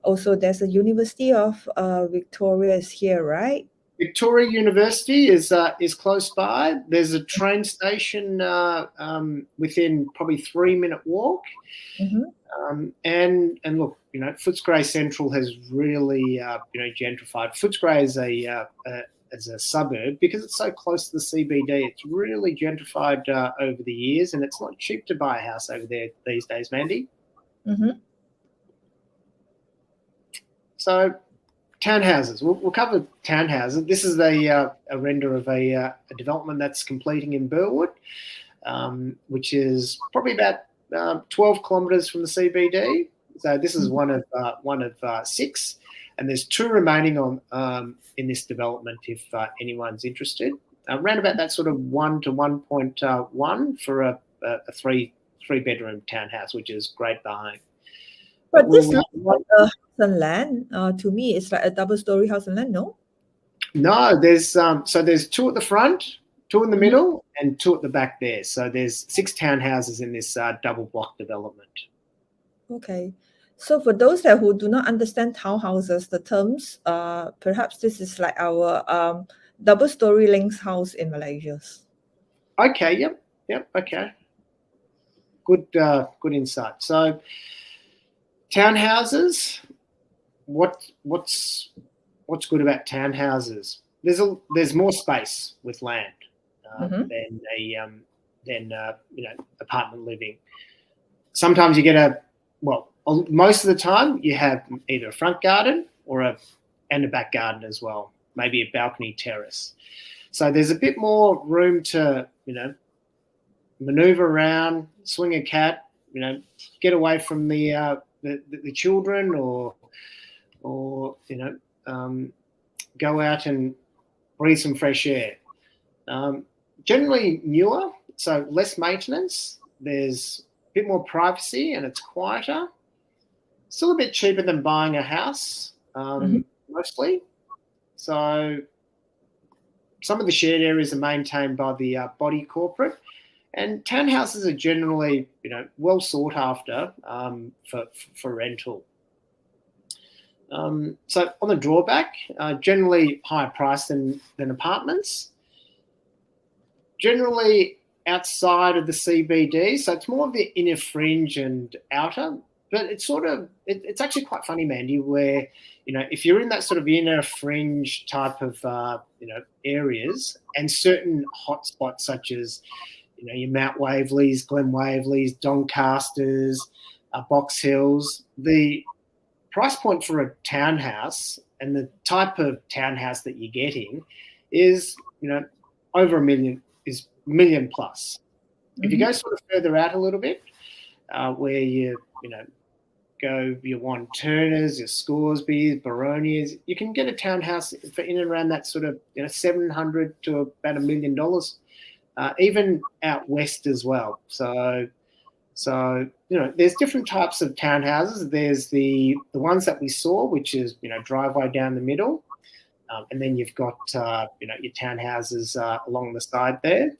also there's a University of Victoria is here, right? Victoria University is close by. There's a train station within probably 3-minute walk. And look, Footscray Central has really gentrified. Footscray as a suburb, because it's so close to the CBD, it's really gentrified over the years, and it's not cheap to buy a house over there these days, Mandy. So townhouses, we'll cover townhouses. This is a render of a development that's completing in Burwood, which is probably about 12 kilometres from the CBD. So this is one of 6, and there's 2 remaining on in this development if anyone's interested. Around about that sort of 1 to 1.1 for a 3-bedroom townhouse, which is great buying. But this looks like a house and land. To me, it's like a double-story house and land. No. No, there's 2 at the front, 2 in the middle, and 2 at the back there. So there's 6 townhouses in this double block development. Okay. So for those who do not understand townhouses, the terms, perhaps this is like our double-story links house in Malaysia. Okay. Yep. Okay. Good insight. So townhouses, what's good about townhouses? There's more space with land than apartment living. Sometimes you get most of the time you have either a front garden and a back garden as well, maybe a balcony terrace. So there's a bit more room to maneuver around, swing a cat, get away from the children, or go out and breathe some fresh air. Generally newer, so less maintenance. There's a bit more privacy, and it's quieter. Still a bit cheaper than buying a house, mostly. So some of the shared areas are maintained by the body corporate, and townhouses are generally, well sought after for rental. So on the drawback, generally higher price than apartments. Generally outside of the CBD, so it's more of the inner fringe and outer. But it's actually quite funny, Mandy, where, if you're in that sort of inner fringe type of, areas, and certain hotspots such as, your Mount Waverleys, Glen Waverleys, Doncasters, Box Hills. The price point for a townhouse and the type of townhouse that you're getting is, over $1 million plus. If you go sort of further out a little bit, where you go your One Turners, your Scoresbys, Baronias, you can get a townhouse for in and around that sort of $700,000 to about $1 million, even out west as well. So there's different types of townhouses. There's the ones that we saw, which is driveway down the middle, and then you've got your townhouses along the side there.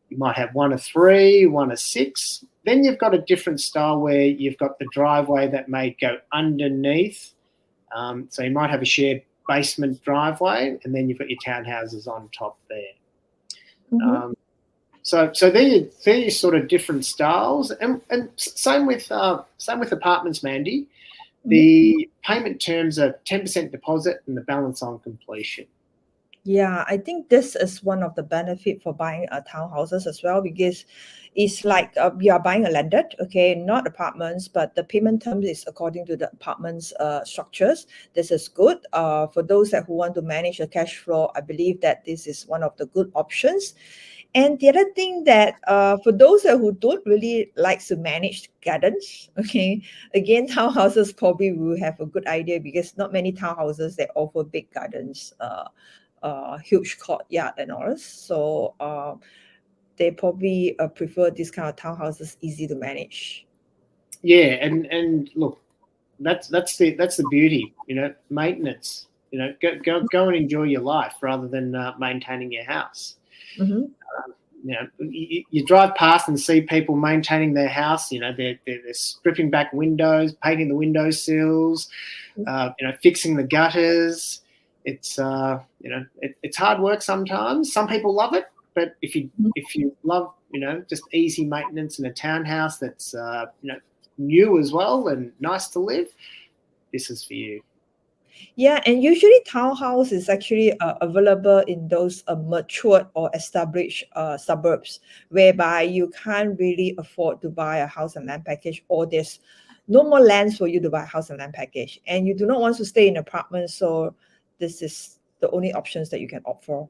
You might have one of 3, one of 6. Then you've got a different style where you've got the driveway that may go underneath. So you might have a shared basement driveway, and then you've got your townhouses on top there. So they're your sort of different styles, and same with apartments, Mandy. The payment terms are 10% deposit and the balance on completion. Yeah, I think this is one of the benefit for buying townhouses as well, because it's like we are buying a landed, okay, not apartments, but the payment terms is according to the apartment's structures. This is good. For those who want to manage the cash flow, I believe that this is one of the good options. And the other thing that for those who don't really like to manage gardens, okay, again, townhouses probably will have a good idea, because not many townhouses that offer big gardens, huge courtyard and all. So they probably prefer this kind of townhouses, easy to manage. Yeah, and look, that's the beauty, maintenance. Go and enjoy your life rather than maintaining your house. You drive past and see people maintaining their house. They're stripping back windows, painting the windowsills, fixing the gutters. It's it's hard work sometimes. Some people love it, but if you love just easy maintenance in a townhouse that's new as well and nice to live, this is for you. Yeah, and usually townhouse is actually available in those matured or established suburbs, whereby you can't really afford to buy a house and land package, or there's no more lands for you to buy a house and land package, and you do not want to stay in apartments. So this is the only options that you can opt for.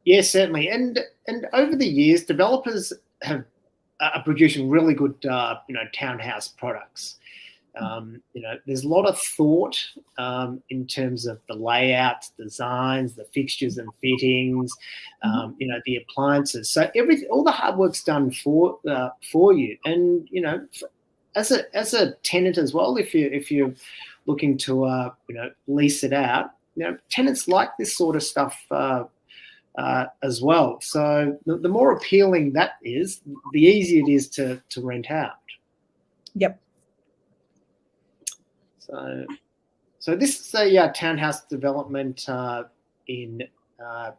Yes, certainly. And over the years, developers have producing really good townhouse products. There's a lot of thought in terms of the layouts, designs, the fixtures and fittings, the appliances. So all the hard work's done for you. And as a tenant as well, if you're looking to lease it out, tenants like this sort of stuff as well. So the more appealing that is, the easier it is to rent out. Yep. So this is a townhouse development in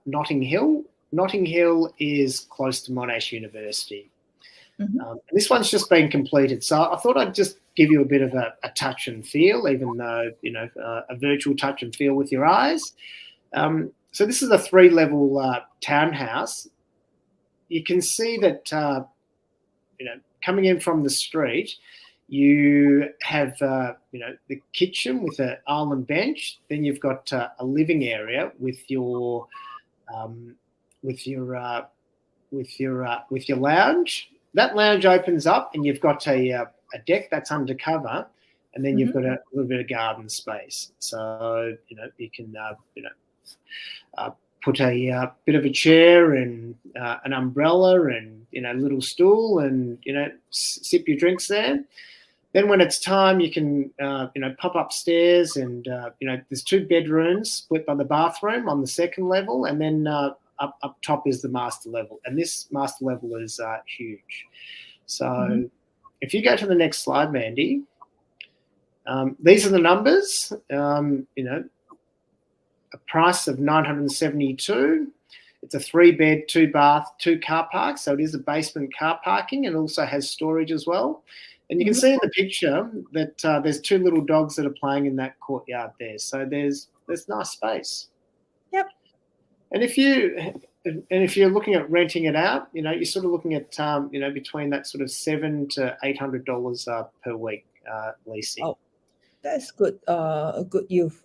Notting Hill. Notting Hill is close to Monash University. This one's just been completed, so I thought I'd just give you a bit of a touch and feel, even though a virtual touch and feel with your eyes. So this is a 3-level townhouse. You can see that coming in from the street, you have the kitchen with an island bench. Then you've got a living area with your lounge. That lounge opens up, and you've got a deck that's undercover, and then you've got a little bit of garden space. So you can put a bit of a chair and an umbrella and a little stool, and sip your drinks there. Then when it's time, you can pop upstairs, and there's 2 bedrooms split by the bathroom on the 2nd level, and then up top is the master level, and this master level is huge. So if you go to the next slide, Mandy, these are the numbers. A price of $972. It's a 3-bed, 2-bath, 2 car parks. So it is a basement car parking, and also has storage as well. And you can see in the picture that there's 2 little dogs that are playing in that courtyard there. So there's nice space. Yep. And if you and if you're looking at renting it out, you're sort of looking at between that sort of $700 to $800 per week leasing. Oh, that's good. A good youth.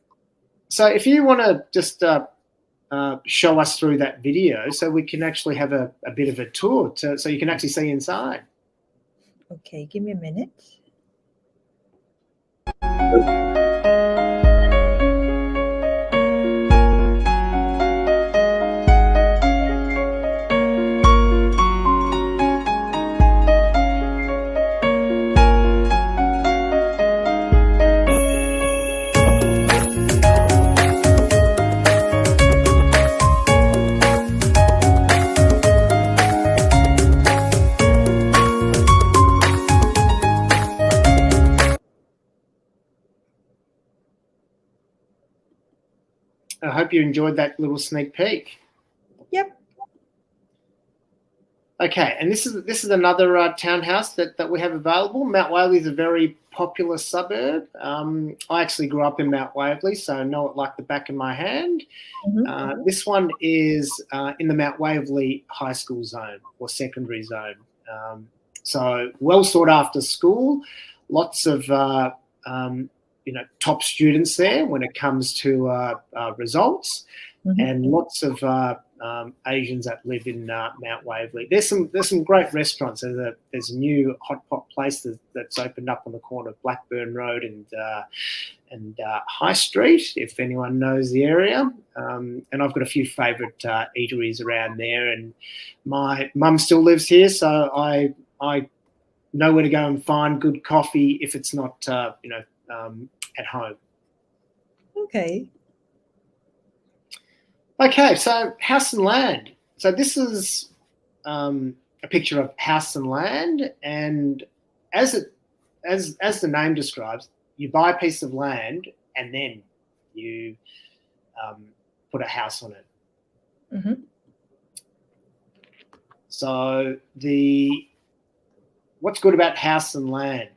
So if you want to just show us through that video, so we can actually have a bit of a tour, so you can actually see inside. Okay, give me a minute. I hope you enjoyed that little sneak peek. Yep. Okay, and this is another townhouse that we have available. Mount Waverley is a very popular suburb. I actually grew up in Mount Waverley, so I know it like the back of my hand. Mm-hmm. This one is in the Mount Waverley High School zone or secondary zone. So well sought after school, lots of top students there when it comes to results, Mm-hmm. and lots of Asians that live in Mount Waverley. There's some great restaurants. There's a new hot pot place that's opened up on the corner of Blackburn Road and High Street, if anyone knows the area. And I've got a few favourite eateries around there. And my mum still lives here, so I know where to go and find good coffee if it's not at home. Okay. Okay, so house and land. So this is a picture of house and land, and as the name describes, you buy a piece of land and then you put a house on it. Mm-hmm. So what's good about house and land?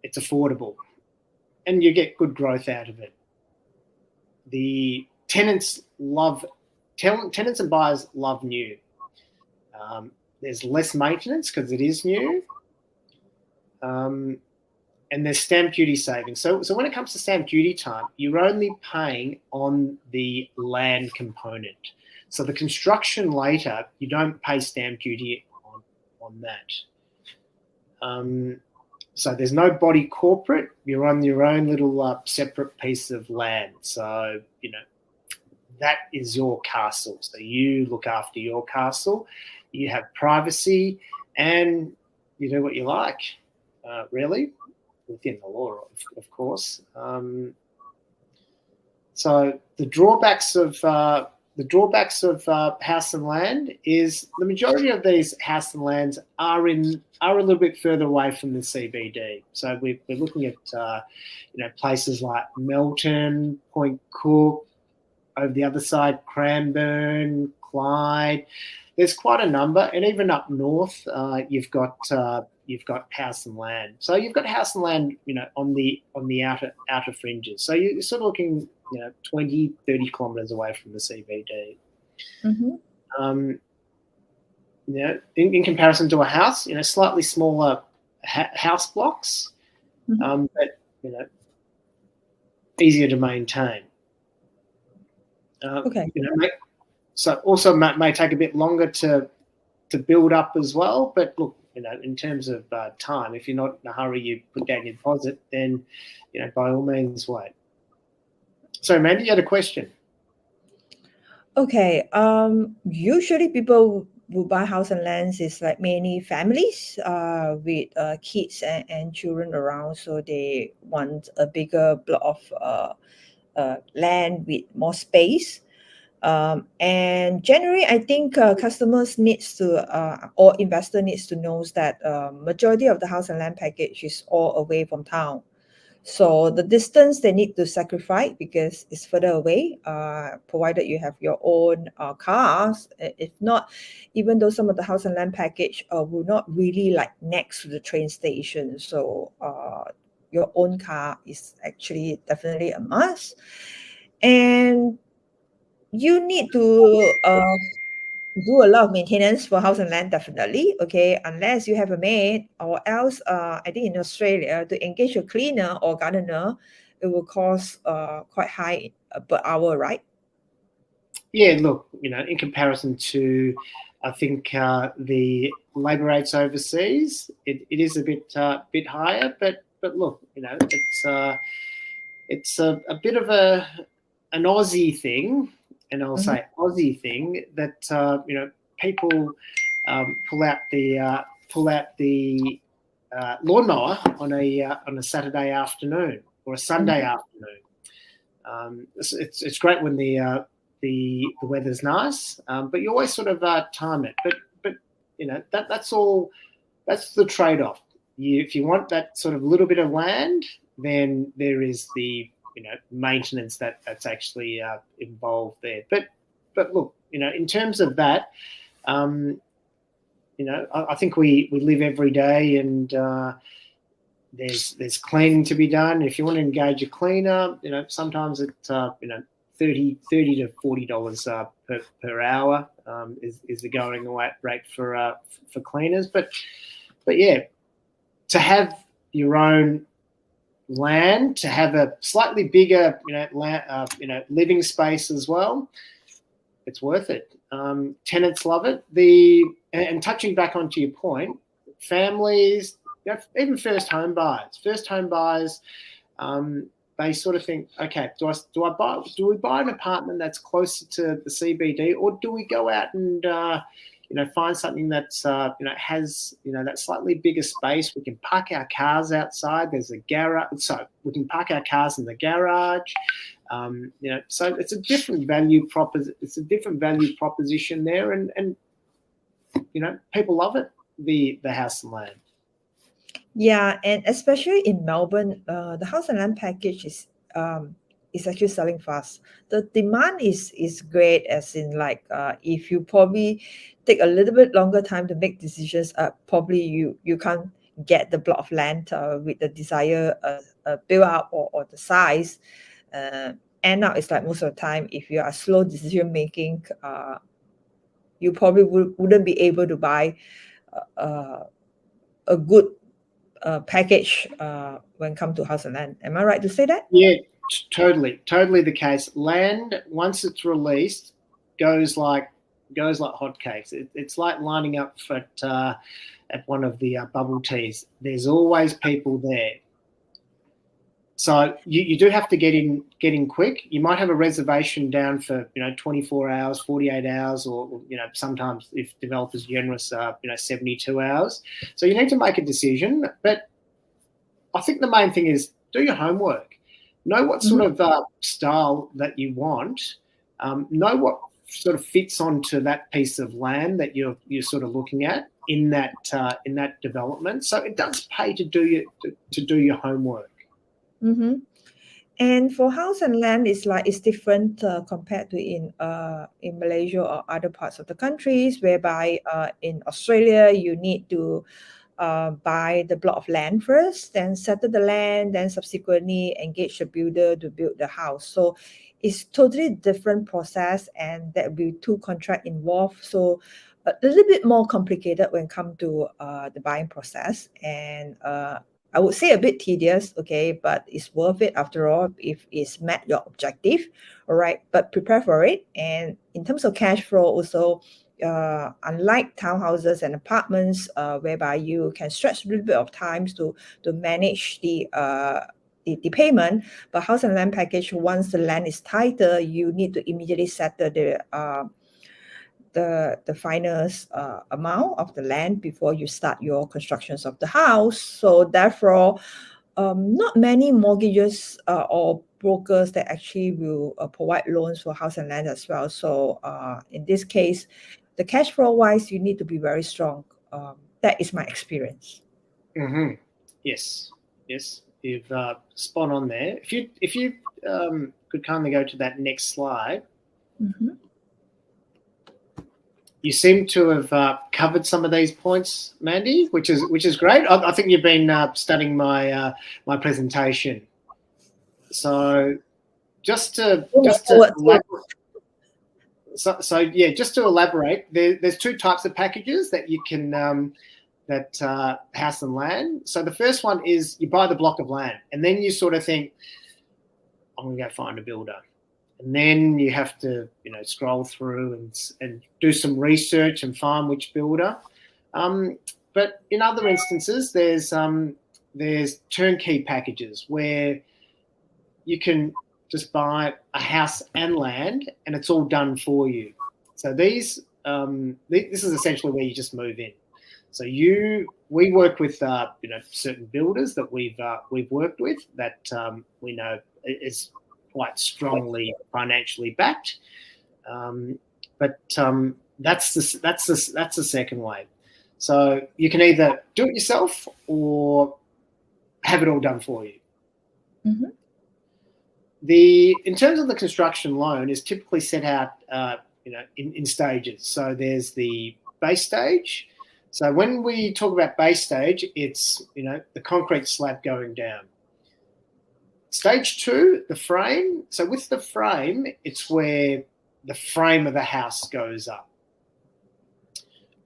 It's affordable, and you get good growth out of it. The tenants and buyers love new. There's less maintenance because it is new, and there's stamp duty savings. So when it comes to stamp duty time, you're only paying on the land component. So the construction later, you don't pay stamp duty on that. So there's no body corporate. You're on your own little separate piece of land. So that is your castle. So you look after your castle. You have privacy, and you do what you like, really, within the law, of course. So the drawbacks of house and land is the majority of these house and lands are a little bit further away from the CBD. So we're looking at places like Melton, Point Cook, over the other side, Cranbourne, Clyde. There's quite a number, and even up north, you've got house and land. So you've got house and land, on the outer fringes. So you're sort of looking, 20, 30 kilometres away from the CBD. Mm-hmm. In comparison to a house, slightly smaller house blocks, Mm-hmm. but easier to maintain. Okay. So also may take a bit longer to build up as well. But look, in terms of time, if you're not in a hurry, you put down your deposit, then by all means wait. So Mandy, you had a question. Okay. Usually people who buy house and lands is like many families with kids and children around, so they want a bigger block of land with more space. And generally, I think customers needs to or investor needs to know that majority of the house and land package is all away from town. So the distance they need to sacrifice because it's further away, provided you have your own cars. If not, even though some of the house and land package will not really like next to the train station. So your own car is actually definitely a must. And you need to do a lot of maintenance for house and land, definitely, okay, unless you have a maid, or else I think in Australia to engage a cleaner or gardener, it will cost quite high per hour, right? Yeah, look, in comparison to, I think the labour rates overseas, it is a bit higher, but look, it's a bit of an Aussie thing, and I'll Mhm. say Aussie thing that people pull out the lawnmower on a Saturday afternoon or a Sunday Mhm. afternoon. It's great when the weather's nice, but you always sort of time it. But that's all. That's the trade-off. If you want that sort of little bit of land, then there is the maintenance that's actually involved there. But look, in terms of that, um, I think we live every day, and there's cleaning to be done. If you want to engage a cleaner, sometimes it's 30 to $40 per hour is the going rate for cleaners. But yeah, to have your own land, to have a slightly bigger living space as well, it's worth it. Tenants love it. And touching back onto your point, families, even first home buyers, they sort of think, okay, do we buy an apartment that's closer to the CBD, or do we go out and find something that's has that slightly bigger space? We can park our cars outside. There's a garage, so we can park our cars in the garage. So it's a different value proposition there, and people love it. The house and land. Yeah, and especially in Melbourne, the house and land package is actually selling fast. The demand is great, as in like if you probably take a little bit longer time to make decisions, probably you can't get the block of land with the desired build up, or the size. Uh, and now it's like most of the time, if you are slow decision making, you probably wouldn't be able to buy uh, a good package when come to house and land. Am I right to say that? Yeah, totally the case. Land, once it's released, goes like hotcakes. It's like lining up at one of the bubble teas. There's always people there. So you do have to get in quick. You might have a reservation down for 24 hours, 48 hours, or sometimes if developers are generous, 72 hours. So you need to make a decision. But I think the main thing is do your homework. Know what sort Mhm. of style that you want. Know what sort of fits onto that piece of land that you're sort of looking at in that development. So it does pay to do your homework. Mm-hmm. And for house and land, it's different compared to in Malaysia or other parts of the countries, whereby in Australia you need to buy the block of land first, then settle the land, then subsequently engage a builder to build the house. So it's totally different process, and there will be two contract involved. So a little bit more complicated when it come to the buying process, and I would say a bit tedious, okay, but it's worth it after all if it's met your objective, all right. But prepare for it. And in terms of cash flow, also, unlike townhouses and apartments, whereby you can stretch a little bit of times to manage the payment, but house and land package, once the land is tighter, you need to immediately settle the final amount of the land before you start your constructions of the house. So therefore, not many mortgages or brokers that actually will provide loans for house and land as well. So in this case, the cash flow wise, you need to be very strong. That is my experience. Mm-hmm. Yes, you've spot on there. If you could kindly go to that next slide. Mhm. You seem to have covered some of these points, Mandy, which is great. I think you've been studying my presentation. So just to Look forward to it. elaborate, So yeah, just to elaborate, there's two types of packages that you can house and land. So the first one is you buy the block of land, and then you sort of think, I'm going to go find a builder, and then you have to scroll through and do some research and find which builder. But in other instances, there's turnkey packages where you can just buy a house and land, and it's all done for you. So this is essentially where you just move in. So we work with certain builders that we've worked with that we know is quite strongly financially backed. But that's the second way. So you can either do it yourself or have it all done for you. Mm-hmm. In terms of the construction loan, is typically set out in stages. So there's the base stage. So when we talk about base stage, it's the concrete slab going down. Stage 2, the frame. So with the frame, it's where the frame of the house goes up.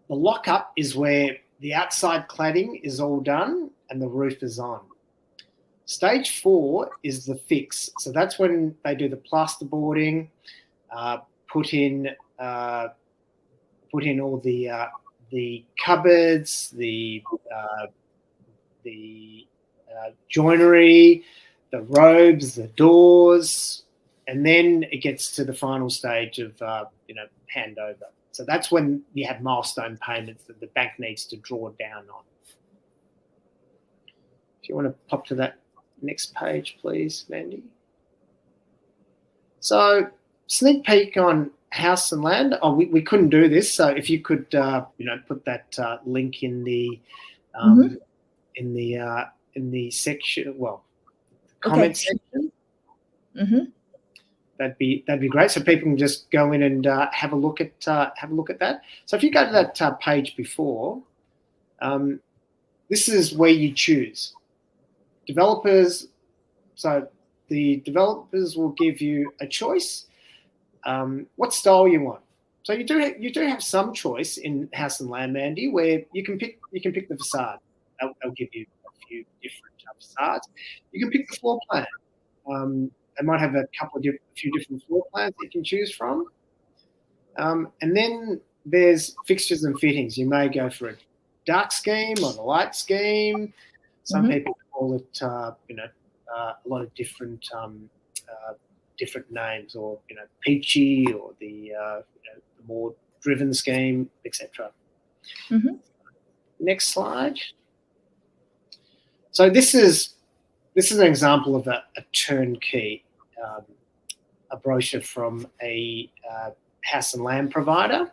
The lock-up is where the outside cladding is all done and the roof is on. Stage 4 is the fix. So that's when they do the plasterboarding, put in all the cupboards, the joinery, the robes, the doors, and then it gets to the final stage of handover. So that's when you have milestone payments that the bank needs to draw down on. If you want to pop to that next page, please, Mandy. So sneak peek on house and land. Oh, we couldn't do this. So if you could, put that link in the in the section, comment section. Mm-hmm. That'd be great. So people can just go in and have a look at that. So if you go to that page before, this is where you choose developers. So the developers will give you a choice. What style you want. So you do have some choice in house and land, Mandy, where you can pick the facade. They'll give you a few different facades. You can pick the floor plan. They might have a few different floor plans you can choose from. And then there's fixtures and fittings. You may go for a dark scheme or a light scheme. Some people call it a lot of different different names, or peachy, or the more driven scheme, etc. Mm-hmm. Next slide. So this is an example of a turnkey, a brochure from a house and land provider.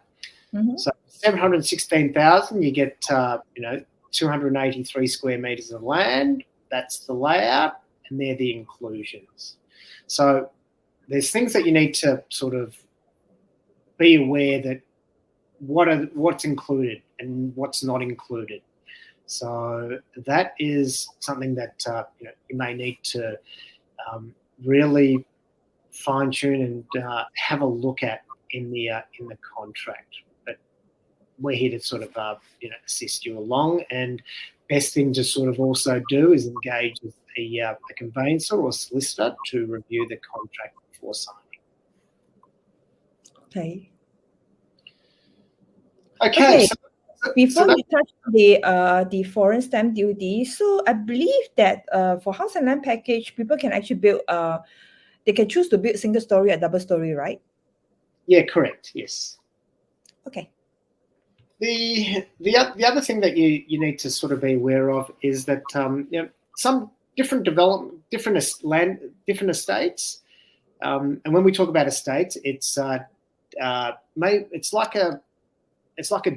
Mm-hmm. So 716,000, you get 283 square meters of land. That's the layout, and they're the inclusions. So there's things that you need to sort of be aware that what's included and what's not included. So that is something that you may need to really fine tune and have a look at in the contract. But we're here to sort of assist you along. And best thing to sort of also do is engage with a conveyancer or solicitor to review the contract before signing. Okay. So before we touch the foreign stamp duty, so I believe that for house and land package, people can actually build. They can choose to build single story or double story, right? Yeah, correct. Yes. Okay. The other thing that you need to sort of be aware of is that some different different estates, and when we talk about estates, it's like a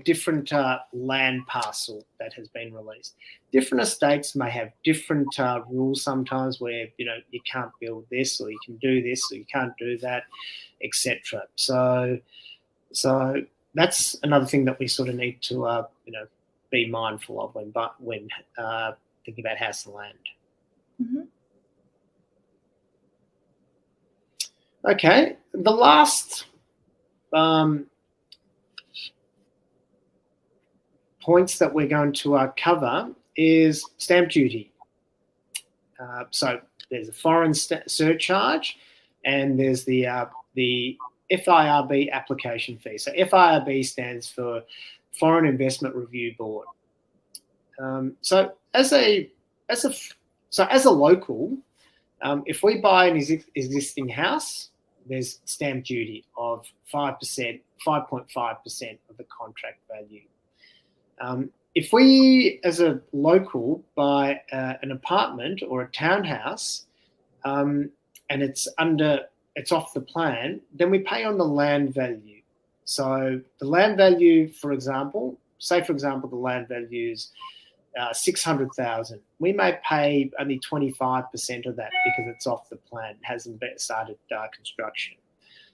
different land parcel that has been released. Different estates may have different rules sometimes, where you can't build this, or you can do this, or you can't do that, etc. So that's another thing that we sort of need to be mindful of when thinking about house and land. Mm-hmm. Okay, the last points that we're going to cover is stamp duty. So there's a foreign surcharge, and there's the FIRB application fee. So FIRB stands for Foreign Investment Review Board. So as a local, if we buy an existing house, there's stamp duty of 5%, 5.5% of the contract value. If we, as a local, buy an apartment or a townhouse, and it's off the plan, then we pay on the land value. So the land value, for example, the land value is 600,000. We may pay only 25% of that because it's off the plan, hasn't started construction.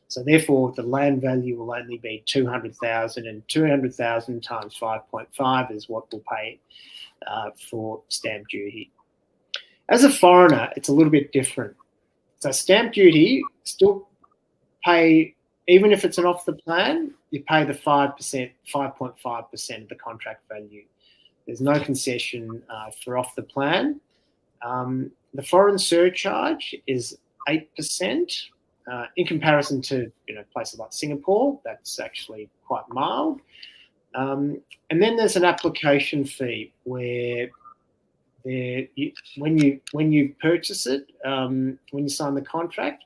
So therefore, the land value will only be 200,000, and 200,000 times 5.5 is what we'll pay for stamp duty. As a foreigner, it's a little bit different. So stamp duty still pay, even if it's an off the plan, you pay the 5%, 5.5% of the contract value. There's no concession for off the plan. The foreign surcharge is 8%. In comparison to places like Singapore, that's actually quite mild. And then there's an application fee where when you purchase it, when you sign the contract,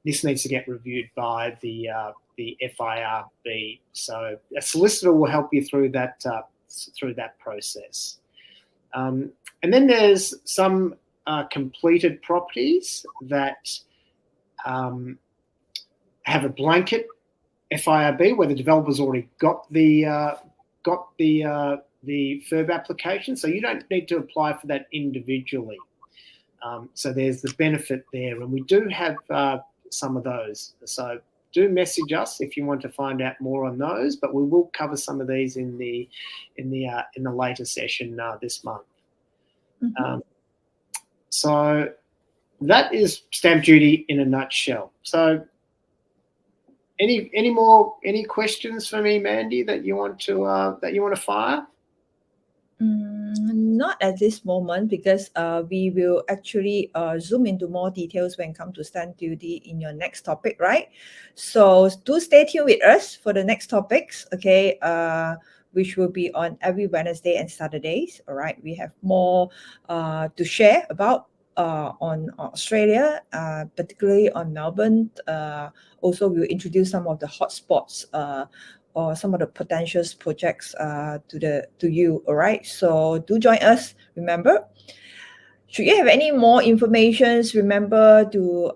this needs to get reviewed by the FIRB. So a solicitor will help you through that process. And then there's some completed properties that have a blanket FIRB where the developer's already got the FIRB application, so you don't need to apply for that individually. So there's the benefit there, and we do have some of those. So do message us if you want to find out more on those, but we will cover some of these in the later session this month. Mm-hmm. So that is stamp duty in a nutshell. So any questions for me, Mandy, that you want to fire? Not at this moment, because we will actually zoom into more details when it comes to stamp duty in your next topic, right? So do stay tuned with us for the next topics, okay? Which will be on every Wednesday and Saturdays. All right, we have more to share about on Australia, particularly on Melbourne. Also, we'll introduce some of the hotspots or some of the potential projects to you. All right, so do join us. Remember, should you have any more information, remember to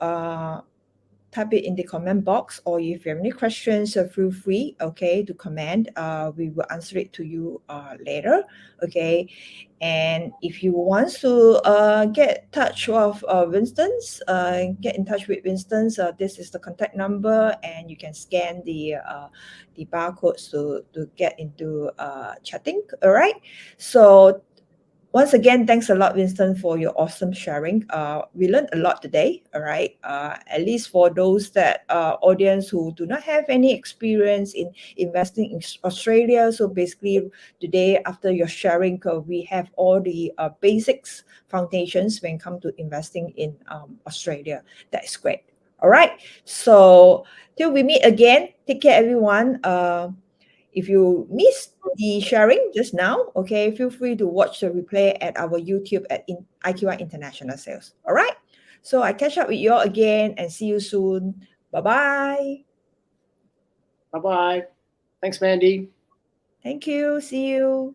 type it in the comment box, or if you have any questions, feel free, okay, to comment. We will answer it to you later, okay. And if you want to get in touch with Winston's, get in touch with Winston's. This is the contact number, and you can scan the barcodes to get into chatting. All right. So once again, thanks a lot, Winston, for your awesome sharing. We learned a lot today, all right? At least for those that audience who do not have any experience in investing in Australia. So basically today, after your sharing, we have all the basics, foundations when it comes to investing in Australia. That is great. All right. So till we meet again, take care, everyone. If you missed the sharing just now, okay, feel free to watch the replay at our YouTube at IQI International Sales. All right. So I catch up with you all again and see you soon. Bye-bye. Bye-bye. Thanks, Mandy. Thank you. See you.